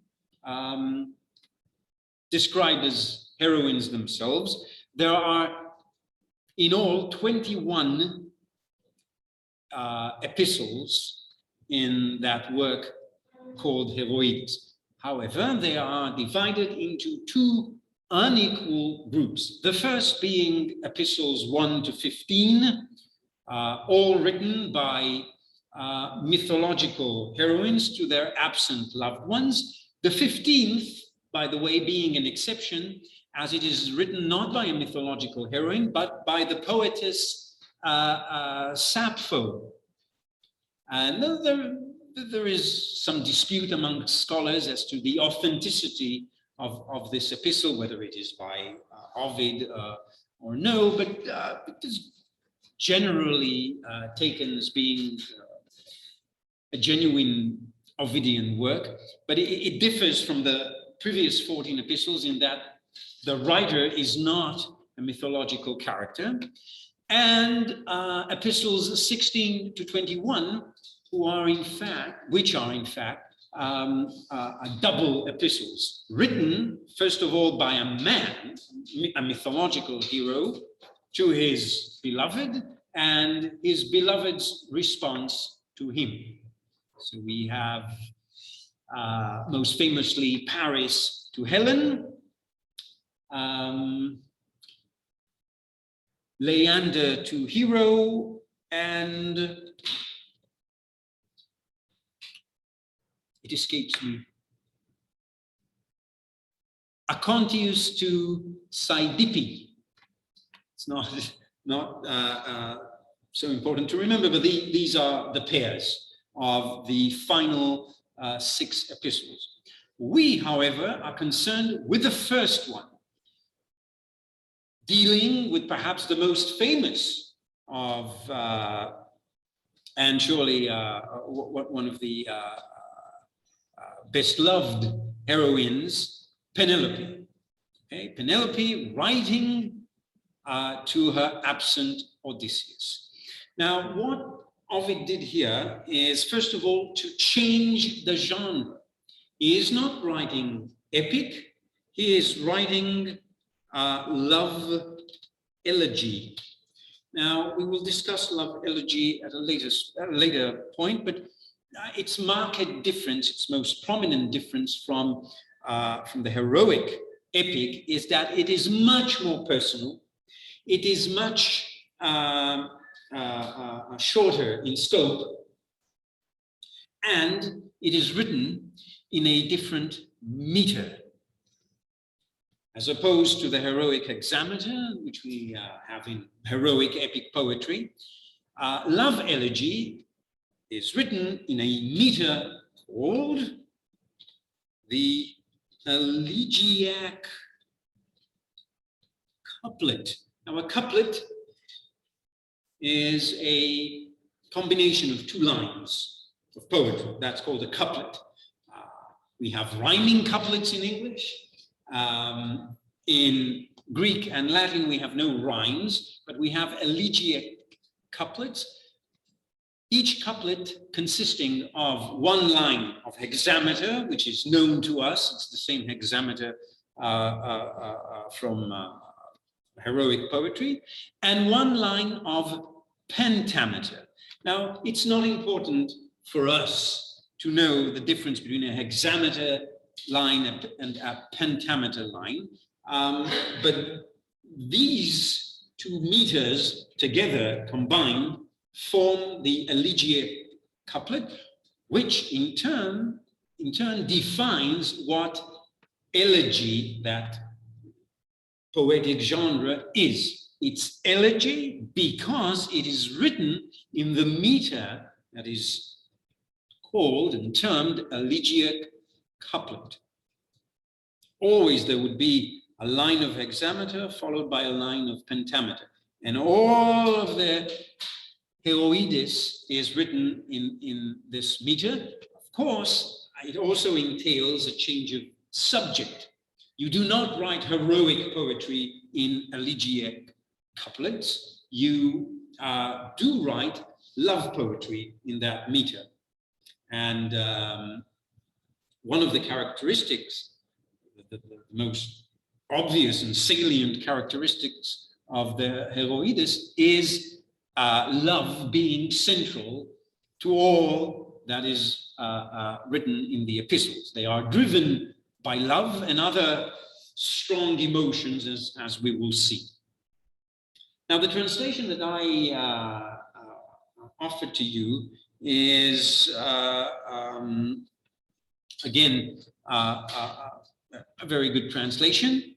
described as heroines themselves. There are in all 21 epistles in that work called Heroides. However, they are divided into two unequal groups. The first being epistles 1 to 15, all written by mythological heroines to their absent loved ones. The 15th, by the way, being an exception, as it is written not by a mythological heroine, but by the poetess Sappho. And there is some dispute among scholars as to the authenticity of this epistle, whether it is by Ovid or no, but it is generally taken as being a genuine Ovidian work. But it differs from the previous 14 epistles in that the writer is not a mythological character, and epistles 16 to 21, which are in fact double epistles, written first of all by a man, a mythological hero, to his beloved, and his beloved's response to him. So we have most famously Paris to Helen, Leander to Hero, and it escapes me, Acontius to Cydippe. It's not so important to remember, but these are the pairs of the final 6 epistles. We, however, are concerned with the first one, dealing with perhaps the most famous of, and surely one of the best loved heroines, Penelope. Okay? Penelope writing to her absent Odysseus. Now, what Ovid did here is, first of all, to change the genre. He is not writing epic, he is writing love elegy. Now, we will discuss love elegy at a later point, but its marked difference, its most prominent difference from the heroic epic is that it is much more personal. It is much shorter in scope. and it is written in a different meter, as opposed to the heroic hexameter, which we have in heroic epic poetry. Love elegy is written in a meter called the elegiac couplet. Now, a couplet is a combination of two lines of poetry. That's called a couplet. We have rhyming couplets in English. In Greek and Latin, we have no rhymes, but we have elegiac couplets, each couplet consisting of one line of hexameter, which is known to us. It's the same hexameter from heroic poetry, and one line of pentameter. Now, it's not important for us to know the difference between a hexameter line and a pentameter line, but these two meters together combined form the elegiac couplet, which in turn defines what elegy, that poetic genre, is. It's elegy because it is written in the meter that is called and termed elegiac couplet. Always there would be a line of hexameter followed by a line of pentameter, and all of the Heroides is written in this meter. Of course, it also entails a change of subject. You do not write heroic poetry in elegiac couplets. You do write love poetry in that meter. And one of the characteristics, the most obvious and salient characteristics of the Heroides is love being central to all that is written in the epistles. They are driven by love and other strong emotions, as we will see. Now, the translation that I offered to you is, again, a very good translation.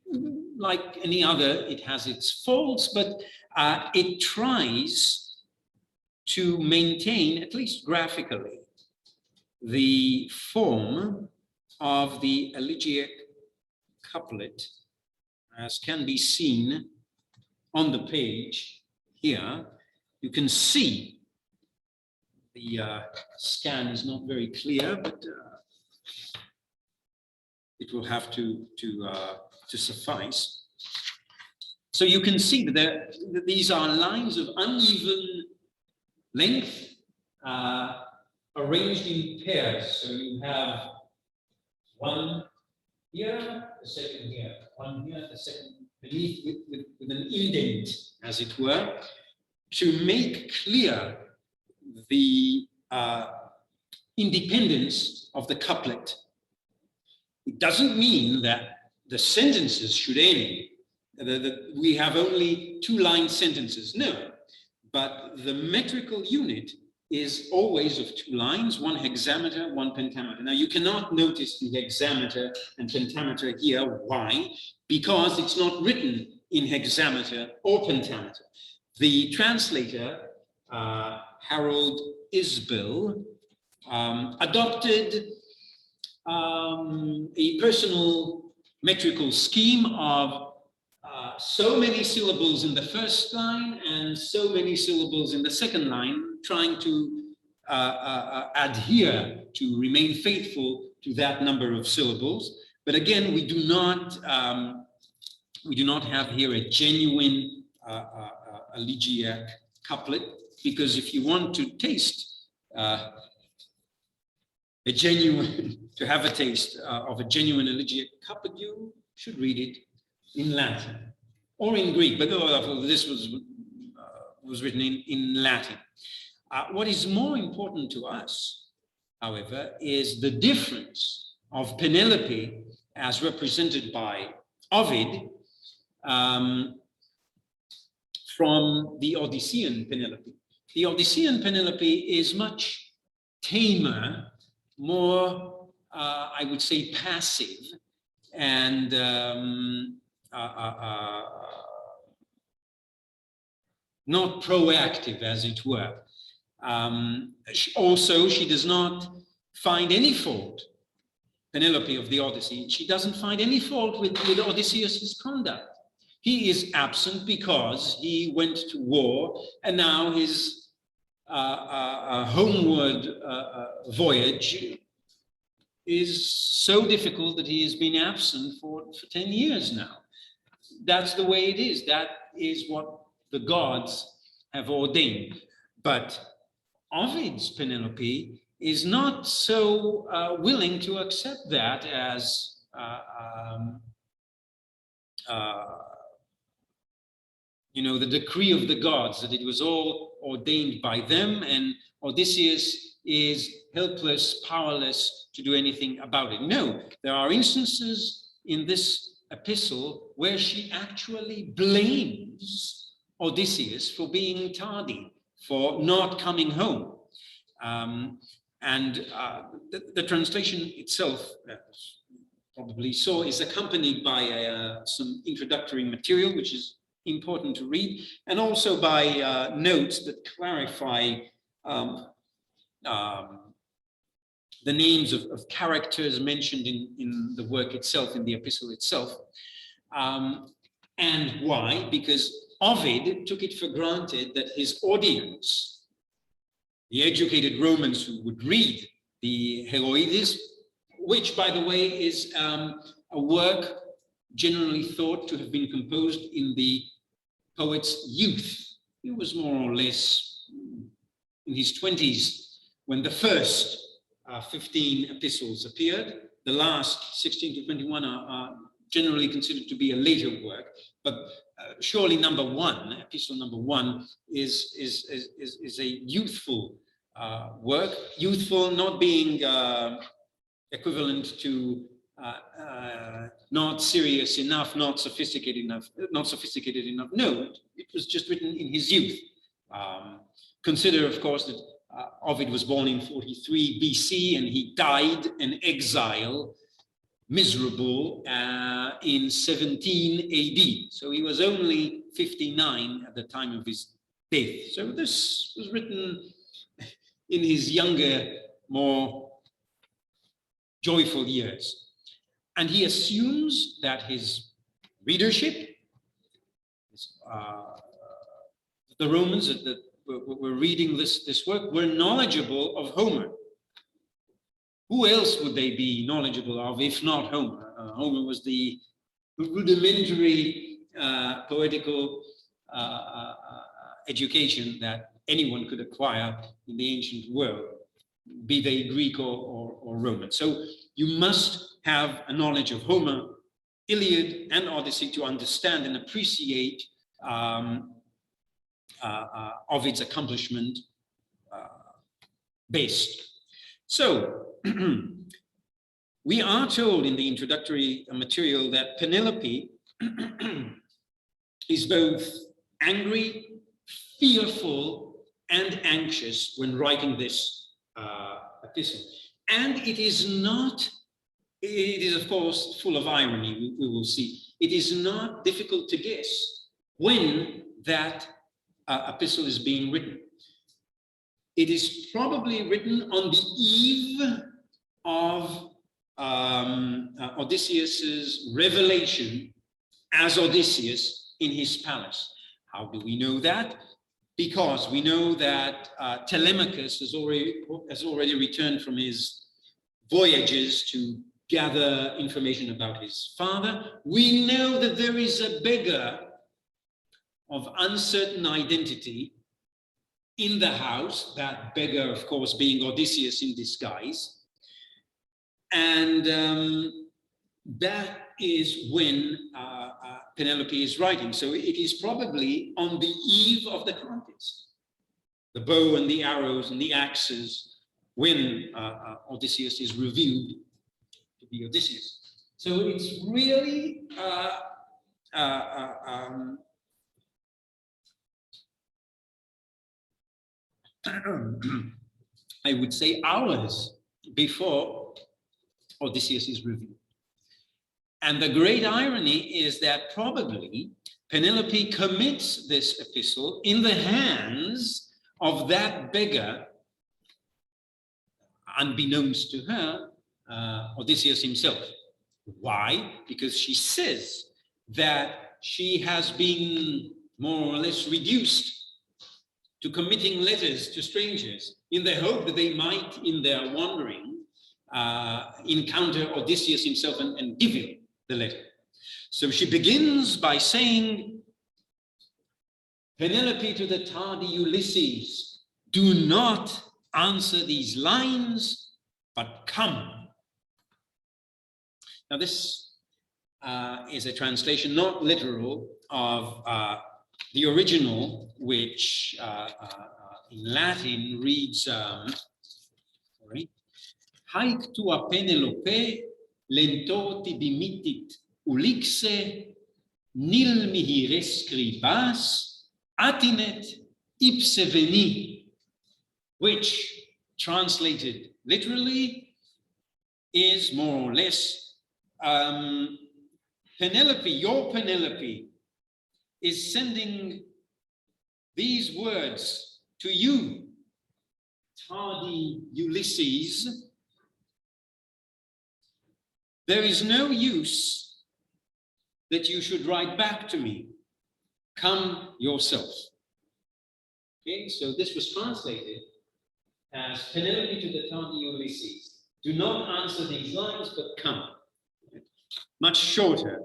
Like any other, it has its faults, but it tries to maintain, at least graphically, the form of the elegiac couplet, as can be seen on the page here. You can see the scan is not very clear, but it will have to suffice. So you can see that these are lines of uneven length arranged in pairs. So you have one here, the second here, one here, the second beneath with an indent, as it were, to make clear the independence of the couplet. It doesn't mean that the sentences should end, that we have only two-line sentences. No, but the metrical unit is always of two lines, one hexameter, one pentameter. Now, you cannot notice the hexameter and pentameter here. Why? Because it's not written in hexameter or pentameter. The translator, Harold Isbell, adopted a personal metrical scheme of so many syllables in the first line and so many syllables in the second line, trying to adhere, to remain faithful to that number of syllables. But again, we do not have here a genuine elegiac couplet, because if you want to taste to have a taste of a genuine elegiac couplet, you should read it in Latin or in Greek, but this was written in Latin. What is more important to us, however, is the difference of Penelope as represented by Ovid from the Odyssean Penelope. The Odyssean Penelope is much tamer more, I would say, passive and not proactive, as it were. She does not find any fault, Penelope of the Odyssey, she doesn't find any fault with Odysseus's conduct. He is absent because he went to war, and now his homeward voyage is so difficult that he has been absent for 10 years now. That's the way it is. That is what the gods have ordained. But Ovid's Penelope is not so willing to accept that as the decree of the gods, that it was all ordained by them, and Odysseus is helpless, powerless to do anything about it. No, there are instances in this epistle where she actually blames Odysseus for being tardy, for not coming home. The translation itself, probably saw, is accompanied by some introductory material, which is important to read, and also by notes that clarify the names of characters mentioned in the work itself, in the epistle itself. And why? Because Ovid took it for granted that his audience, the educated Romans who would read the Heroides, which, by the way, is a work generally thought to have been composed in the poet's youth. He was more or less in his 20s when the first 15 epistles appeared. The last 16 to 21 are generally considered to be a later work, but surely epistle number one is a youthful work. Youthful not being equivalent to not serious enough, not sophisticated enough. No, it was just written in his youth. Consider, of course, that Ovid was born in 43 BC and he died in exile, miserable, in 17 AD. So he was only 59 at the time of his death. So this was written in his younger, more joyful years. And he assumes that his readership, the Romans that were reading this work, were knowledgeable of Homer. Who else would they be knowledgeable of if not Homer? Homer was the rudimentary poetical education that anyone could acquire in the ancient world, be they Greek or Roman. So you must have a knowledge of Homer, Iliad, and Odyssey to understand and appreciate Ovid's accomplishment based. So we are told in the introductory material that Penelope is both angry, fearful, and anxious when writing this epistle. And it is of course full of irony, we will see. It is not difficult to guess when that epistle is being written. It is probably written on the eve of Odysseus's revelation as Odysseus in his palace. How do we know that? Because we know that Telemachus has already returned from his voyages to gather information about his father. We know that there is a beggar of uncertain identity in the house, that beggar, of course, being Odysseus in disguise. And that is when Penelope is writing. So it is probably on the eve of the contest. The bow and the arrows and the axes, when Odysseus is revealed to be Odysseus. So it's really I would say hours before Odysseus is revealed. And the great irony is that probably Penelope commits this epistle in the hands of that beggar, unbeknownst to her, Odysseus himself. Why? Because she says that she has been more or less reduced to committing letters to strangers in the hope that they might, in their wandering, encounter Odysseus himself and give him the letter. So she begins by saying, Penelope to the tardy Ulysses, do not answer these lines, but come. Now this is a translation, not literal, of the original, which in Latin reads, Haec tua Penelope lento tibimitit ulixe nil mihi rescribas atinet ipse veni, which translated literally is more or less, Penelope, your Penelope is sending these words to you, tardy Ulysses. There is no use that you should write back to me. Come yourself. Okay, so this was translated as Penelope to the tardy Ulysses. Do not answer these lines, but come. Much shorter.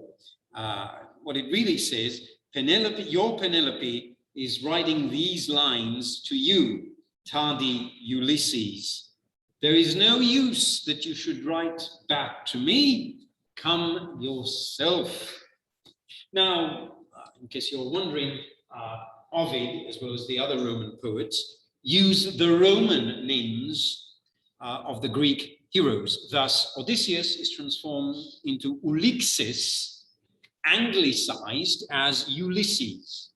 What it really says, Penelope, your Penelope is writing these lines to you, tardy Ulysses. There is no use that you should write back to me. Come yourself. Now, in case you're wondering, Ovid, as well as the other Roman poets, use the Roman names of the Greek heroes. Thus, Odysseus is transformed into Ulysses, anglicized as Ulysses.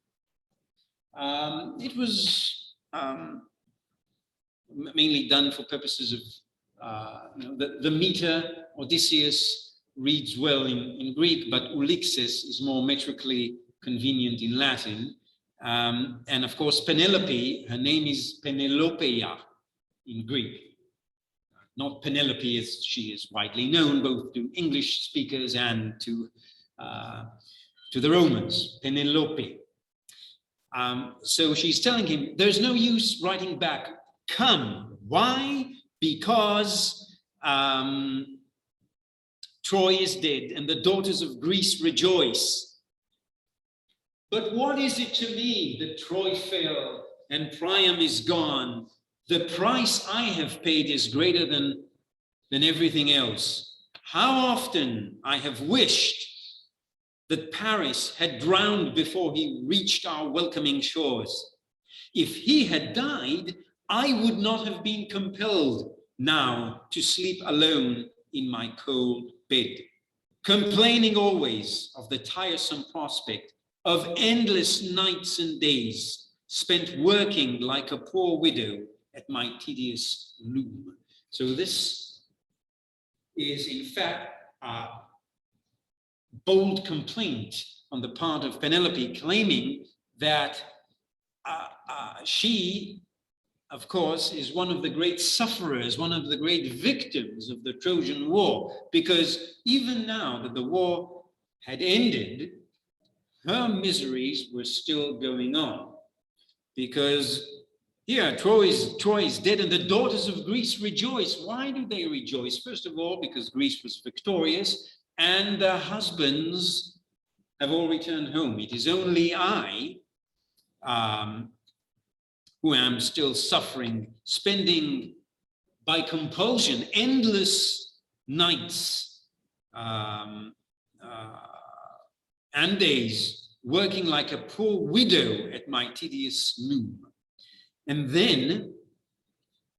It was mainly done for purposes of the meter. Odysseus reads well in Greek, but Ulysses is more metrically convenient in Latin. And of course, Penelope, her name is Penelopeia in Greek. Not Penelope as she is widely known, both to English speakers and to the Romans, Penelope. So she's telling him, there's no use writing back, come. Why? Because Troy is dead and the daughters of Greece rejoice. But what is it to me that Troy fell and Priam is gone? The price I have paid is greater than everything else. How often I have wished that Paris had drowned before he reached our welcoming shores. If he had died, I would not have been compelled now to sleep alone in my cold bed, complaining always of the tiresome prospect of endless nights and days spent working like a poor widow at my tedious loom. So this is in fact a bold complaint on the part of Penelope, claiming that she, of course, is one of the great sufferers, one of the great victims of the Trojan War, because even now that the war had ended, her miseries were still going on, because here, Troy is dead and the daughters of Greece rejoice. Why do they rejoice? First of all, because Greece was victorious and their husbands have all returned home. It is only I who am still suffering, spending by compulsion endless nights and days working like a poor widow at my tedious loom. And then,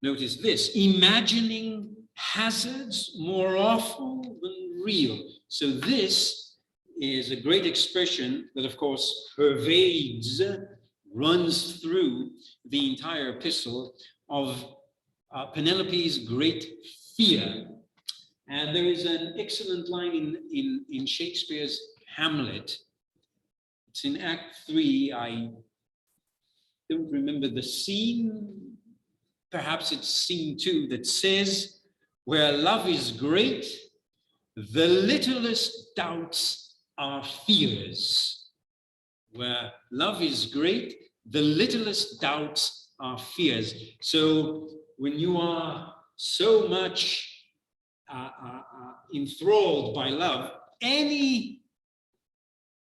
notice this, imagining hazards more awful than real. So this is a great expression that, of course, pervades, runs through the entire epistle of Penelope's great fear. And there is an excellent line in Shakespeare's Hamlet. It's in Act 3. I don't remember the scene. Perhaps it's scene 2 that says, where love is great, the littlest doubts are fears. Where love is great, the littlest doubts are fears. So when you are so much enthralled by love, any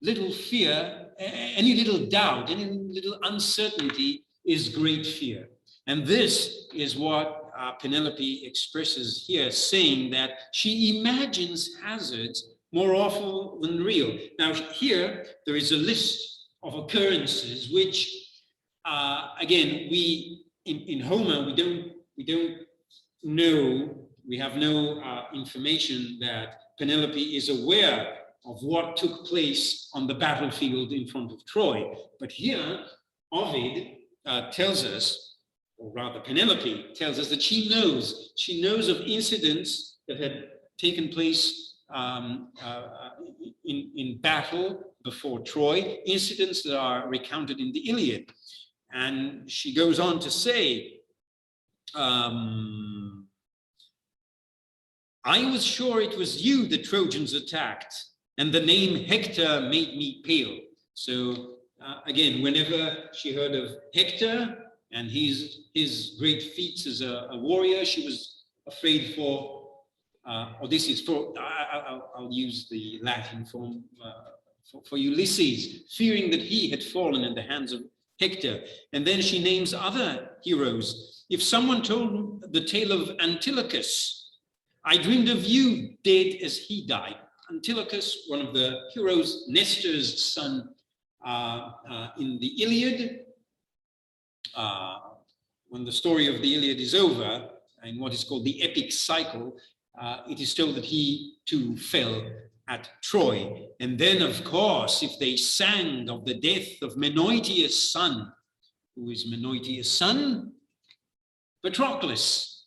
little fear, any little doubt, any little uncertainty is great fear. And this is what Penelope expresses here, saying that she imagines hazards more awful than real. Now here, there is a list of occurrences which, again, in Homer, we don't know, we have no information that Penelope is aware of what took place on the battlefield in front of Troy. But here, Ovid tells us, or rather Penelope tells us that she knows of incidents that had taken place in battle before Troy, incidents that are recounted in the Iliad. And she goes on to say, I was sure it was you the Trojans attacked, and the name Hector made me pale. So again, whenever she heard of Hector and his great feats as a warrior, she was afraid for Odysseus. I'll use the Latin form for Ulysses, fearing that he had fallen in the hands of Hector. And then she names other heroes. If someone told the tale of Antilochus, I dreamed of you dead as he died. Antilochus, one of the heroes, Nestor's son in the Iliad. When the story of the Iliad is over, in what is called the epic cycle, it is told that he too fell at Troy. And then, of course, if they sang of the death of Menoetius' son, who is Menoetius' son? Patroclus.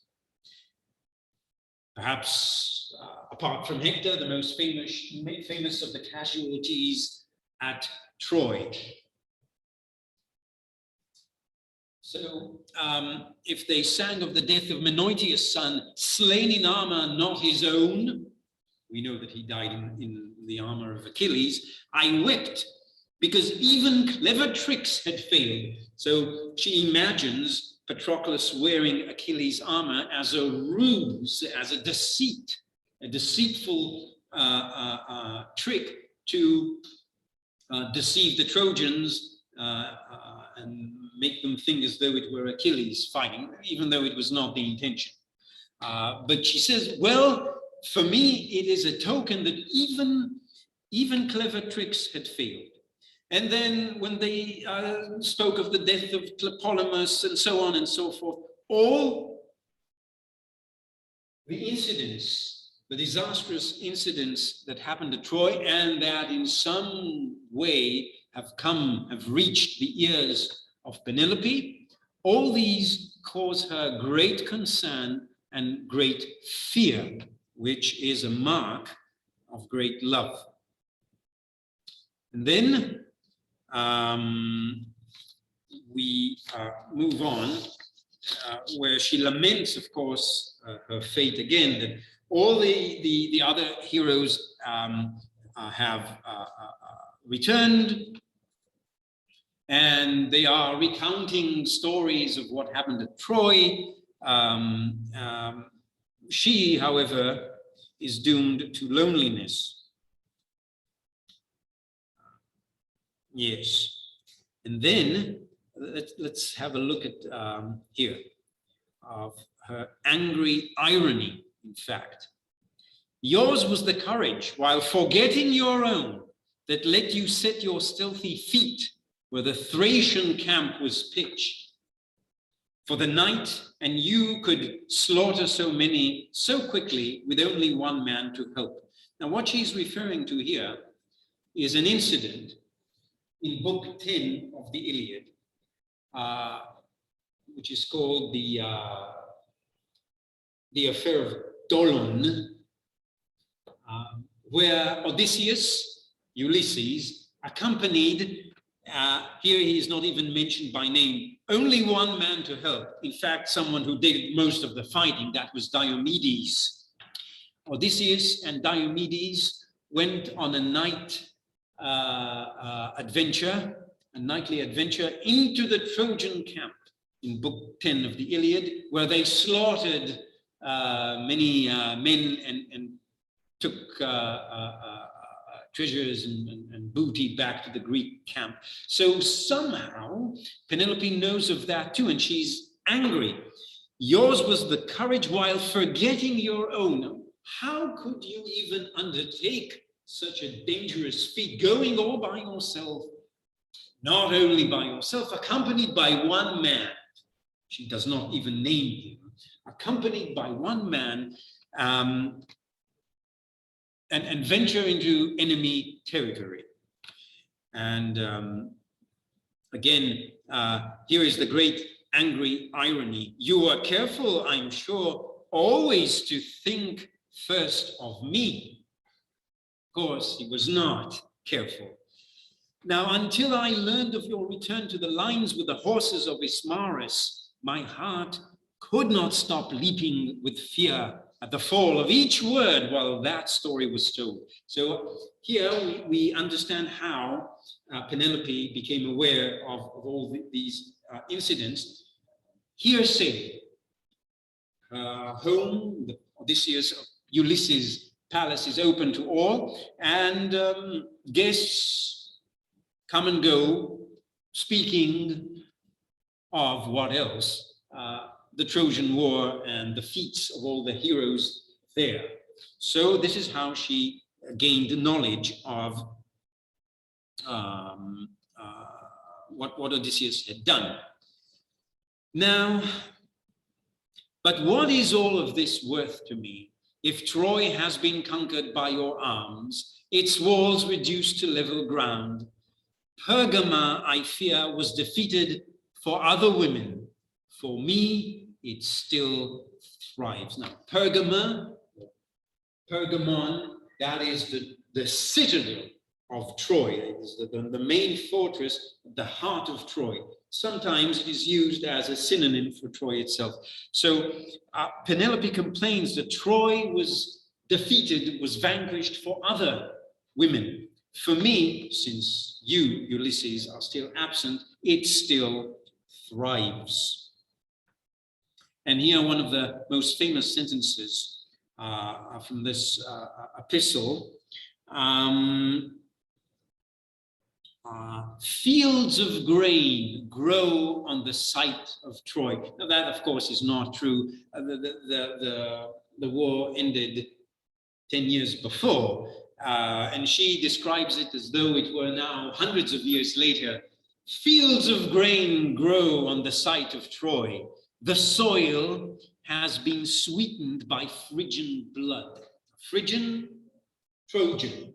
Perhaps, apart from Hector, the most famous of the casualties at Troy. So, if they sang of the death of Menoetius' son, slain in armor not his own, we know that he died in the armor of Achilles, I wept because even clever tricks had failed. So she imagines Patroclus wearing Achilles' armor as a ruse, as a deceit, a deceitful trick to deceive the Trojans and make them think as though it were Achilles fighting, even though it was not the intention. But she says, well, for me, it is a token that even clever tricks had failed. And then when they spoke of the death of Tlepolemus and so on and so forth, all the incidents, the disastrous incidents that happened at Troy and that in some way have reached the ears of Penelope, all these cause her great concern and great fear, which is a mark of great love. And then we move on, where she laments, of course, her fate again, that all the other heroes have returned, and they are recounting stories of what happened at Troy. She, however, is doomed to loneliness. Yes. And then let's have a look at here of her angry irony, in fact. Yours was the courage, while forgetting your own, that let you set your stealthy feet where the Thracian camp was pitched. For the night, and you could slaughter so many so quickly with only one man to help. Now, what she's referring to here is an incident in Book 10 of the Iliad, which is called the the affair of Dolon, where Odysseus, Ulysses, accompanied, here he is not even mentioned by name, only one man to help. In fact, someone who did most of the fighting, that was Diomedes. Odysseus and Diomedes went on a nightly adventure into the Trojan camp in Book 10 of the Iliad, where they slaughtered many men and took treasures and booty back to the Greek camp. So somehow Penelope knows of that too, and she's angry. Yours was the courage while forgetting your own. How could you even undertake such a dangerous feat, going all by yourself? Not only by yourself, accompanied by one man. She does not even name him. Accompanied by one man, and venture into enemy territory. And again, here is the great angry irony. You are careful, I'm sure, always to think first of me. Of course, he was not careful. Now, until I learned of your return to the lines with the horses of Ismarus, my heart could not stop leaping with fear at the fall of each word while that story was told. So here we understand how Penelope became aware of all these incidents. Hearsay, home, the Ulysses palace is open to all, and guests come and go, speaking of what else? The Trojan War and the feats of all the heroes there. So this is how she gained knowledge of what Odysseus had done. Now, but what is all of this worth to me if Troy has been conquered by your arms, its walls reduced to level ground? Pergama, I fear, was defeated for other women. For me, it still thrives. Now, Pergamon, that is the citadel of Troy. It is the main fortress at the heart of Troy. Sometimes it is used as a synonym for Troy itself. So Penelope complains that Troy was defeated, was vanquished for other women. For me, since you, Ulysses, are still absent, it still thrives. And here, one of the most famous sentences from this epistle. Fields of grain grow on the site of Troy. Now that, of course, is not true. The war ended 10 years before, and she describes it as though it were now hundreds of years later. Fields of grain grow on the site of Troy. The soil has been sweetened by Phrygian blood. Phrygian, Trojan.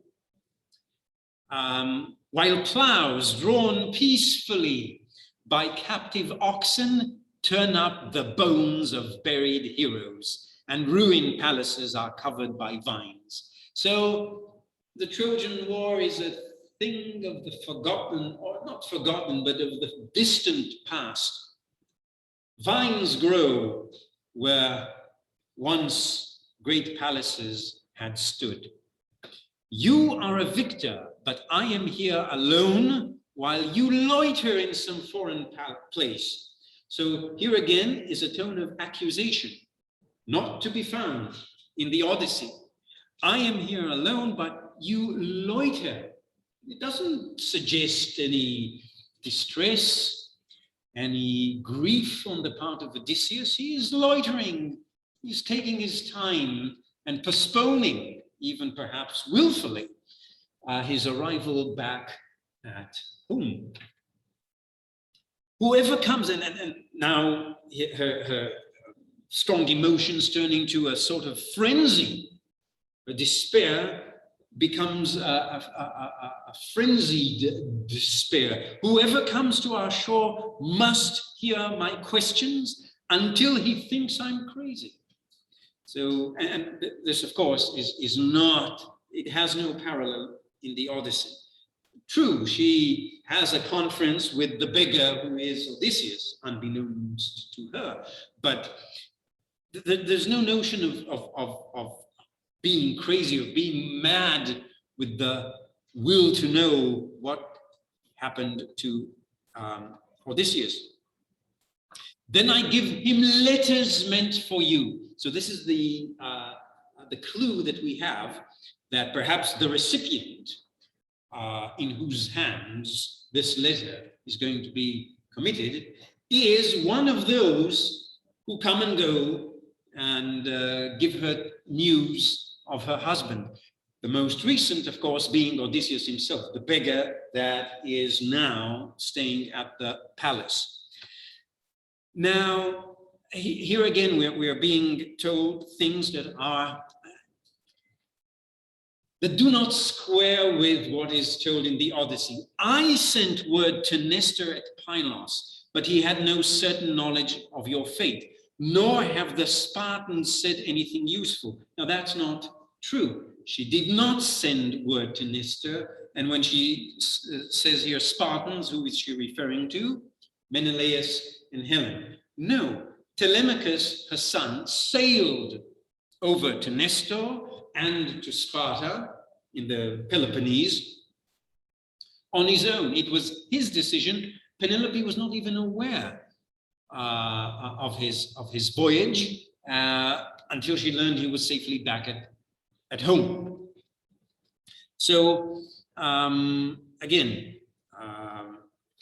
While plows drawn peacefully by captive oxen turn up the bones of buried heroes, and ruined palaces are covered by vines. So the Trojan War is a thing of the forgotten, or not forgotten, but of the distant past. Vines grow where once great palaces had stood. You are a victor, but I am here alone while you loiter in some foreign place. So here again is a tone of accusation, not to be found in the Odyssey. I am here alone, but you loiter. It doesn't suggest any distress, any grief on the part of Odysseus. He is loitering. He's taking his time and postponing, even perhaps willfully, his arrival back at home. Whoever comes in, and now her strong emotions turning to a sort of frenzy, her despair becomes a frenzied despair. Whoever comes to our shore must hear my questions until he thinks I'm crazy. So, and this, of course, is not, it has no parallel in the Odyssey. True, she has a conference with the beggar who is Odysseus, unbeknownst to her, but there's no notion of being crazy, of being mad with the will to know what happened to Odysseus. Then I give him letters meant for you. So this is the clue that we have, that perhaps the recipient in whose hands this letter is going to be committed is one of those who come and go and give her news of her husband. The most recent, of course, being Odysseus himself, the beggar that is now staying at the palace. Now, here again, we are being told things that do not square with what is told in the Odyssey. I sent word to Nestor at Pylos, but he had no certain knowledge of your fate, nor have the Spartans said anything useful. Now, that's not true. She did not send word to Nestor. And when she says here Spartans, who is she referring to? Menelaus and Helen. No, Telemachus, her son, sailed over to Nestor and to Sparta in the Peloponnese on his own. It was his decision. Penelope was not even aware of his voyage until she learned he was safely back at home. So again,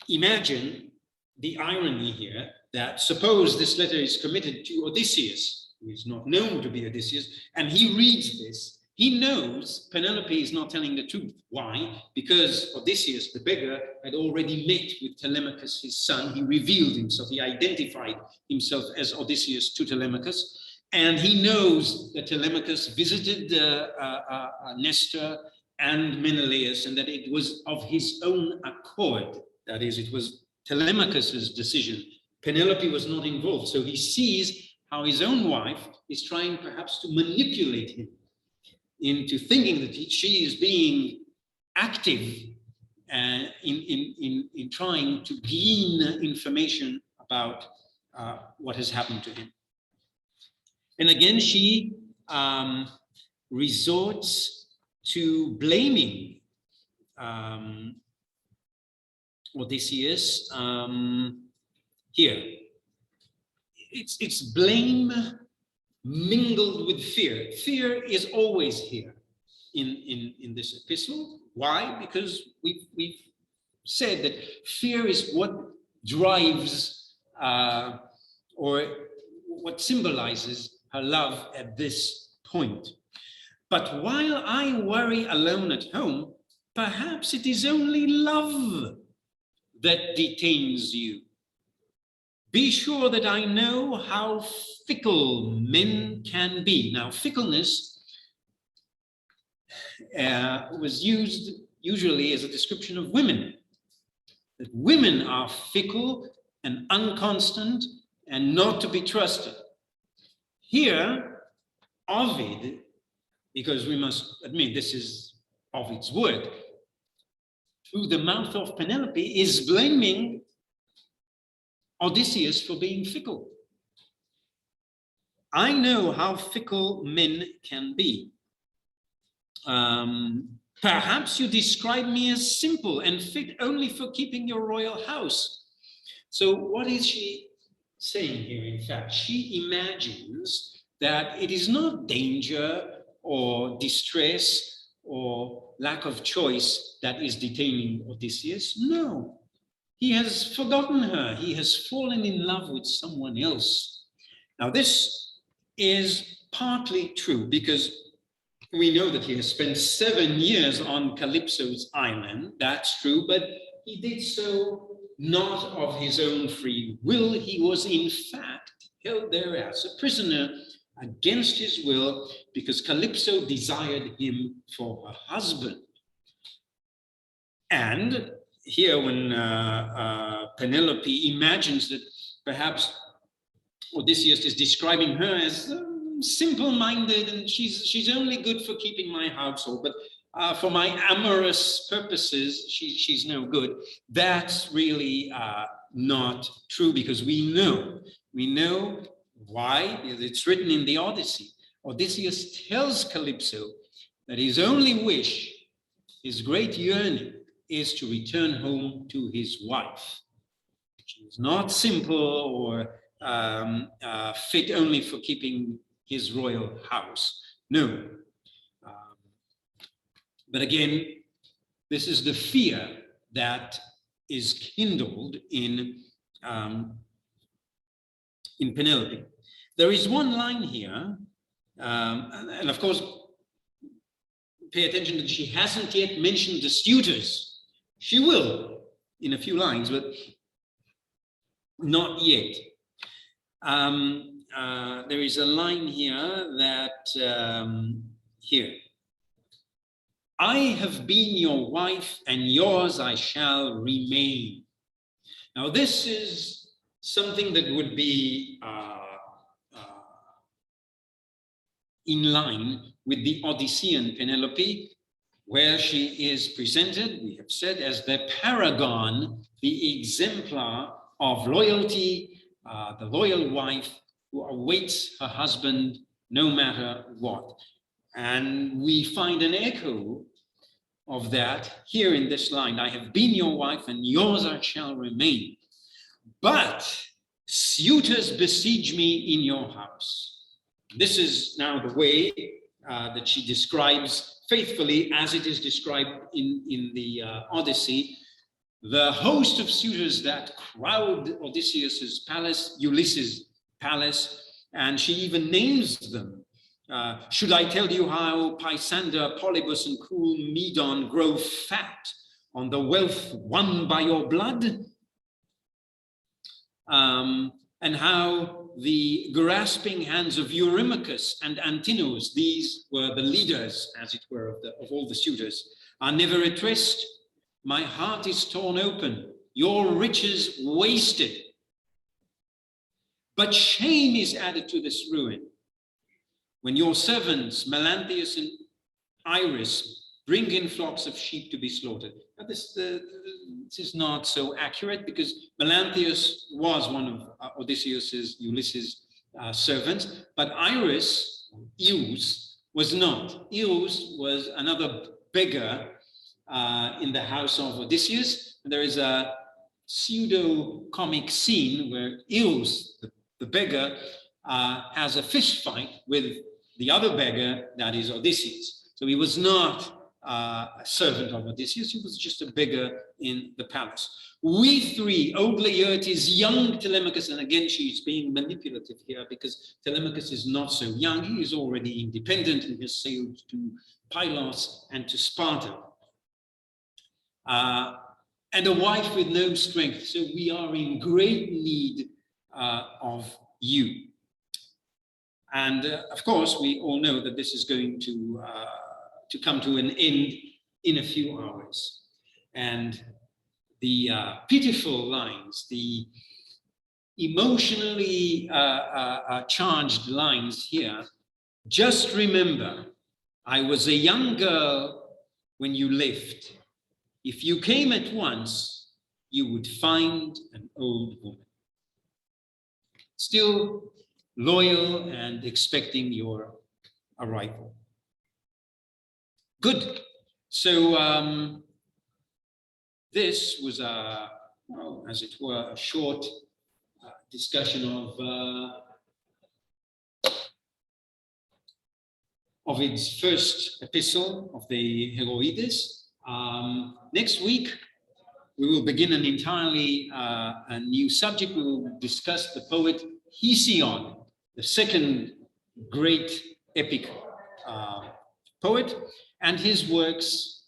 imagine the irony here that suppose this letter is committed to Odysseus, who is not known to be Odysseus, and he reads this. He knows Penelope is not telling the truth. Why? Because Odysseus, the beggar, had already met with Telemachus, his son. He revealed himself. He identified himself as Odysseus to Telemachus. And he knows that Telemachus visited Nestor and Menelaus, and that it was of his own accord. That is, it was Telemachus's decision. Penelope was not involved. So he sees how his own wife is trying perhaps to manipulate him into thinking that she is being active in trying to glean information about what has happened to him. And again, she resorts to blaming Odysseus here. It's blame mingled with fear. Fear is always here in this epistle. Why? Because we've said that fear is what drives or what symbolizes her love at this point. But while I worry alone at home, perhaps it is only love that detains you. Be sure that I know how fickle men can be. Now, fickleness was used usually as a description of women. That women are fickle and unconstant and not to be trusted. Here, Ovid, because we must admit this is Ovid's word, through the mouth of Penelope, is blaming Odysseus for being fickle. I know how fickle men can be. Perhaps you describe me as simple and fit only for keeping your royal house. So what is she saying here? In fact, she imagines that it is not danger or distress or lack of choice that is detaining Odysseus. No. He has forgotten her. He has fallen in love with someone else. Now, this is partly true because we know that he has spent 7 years on Calypso's island. That's true, but he did so not of his own free will. He was, in fact, held there as a prisoner against his will because Calypso desired him for her husband. And here, when Penelope imagines that perhaps Odysseus is describing her as simple-minded, and she's only good for keeping my household, but for my amorous purposes, she's no good. That's really not true, because we know why. It's written in the Odyssey. Odysseus tells Calypso that his only wish, his great yearning, is to return home to his wife. She is not simple or fit only for keeping his royal house. No. But again, this is the fear that is kindled in Penelope. There is one line here, and of course, pay attention that she hasn't yet mentioned the suitors. She will in a few lines, but not yet. There is a line here that, here. I have been your wife, and yours I shall remain. Now, this is something that would be in line with the Odyssean Penelope, where she is presented, we have said, as the paragon, the exemplar of loyalty, the loyal wife who awaits her husband no matter what. And we find an echo of that here in this line. I have been your wife, and yours I shall remain. But suitors besiege me in your house. This is now the way that she describes faithfully, as it is described in the Odyssey, the host of suitors that crowd Odysseus's palace, Ulysses' palace, and she even names them. Should I tell you how Pisander, Polybus, and cruel Medon grow fat on the wealth won by your blood? And how the grasping hands of Eurymachus and Antinous, these were the leaders, as it were, of all the suitors, are never at rest. My heart is torn open, your riches wasted. But shame is added to this ruin. When your servants, Melanthius and Iris, bring in flocks of sheep to be slaughtered. Now this is not so accurate, because Melanthius was one of Odysseus's, Ulysses' servants, but Iris, Eus, was not. Eus was another beggar in the house of Odysseus. And there is a pseudo-comic scene where Eus, the beggar, has a fist fight with the other beggar, that is Odysseus. So he was not a servant of Odysseus, he was just a beggar in the palace. We three, old Laertes, young Telemachus, and again she's being manipulative here because Telemachus is not so young, he is already independent and has sailed to Pylos and to Sparta. And a wife with no strength, so we are in great need of you. And of course, we all know that this is going to come to an end in a few hours. And the pitiful lines, the emotionally charged lines here, just remember, I was a young girl when you left. If you came at once, you would find an old woman. Still loyal and expecting your arrival. Good. So this was well, as it were, a short discussion of Ovid's first epistle of the Heroides. Next week, we will begin an entirely a new subject. We will discuss the poet Hesiod, the second great epic poet, and his works,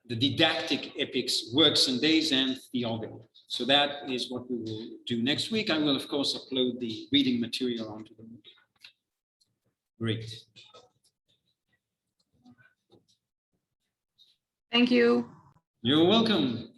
the didactic epics, Works and Days and Theogony. So that is what we will do next week. I will, of course, upload the reading material onto the book. Great. Thank you. You're welcome.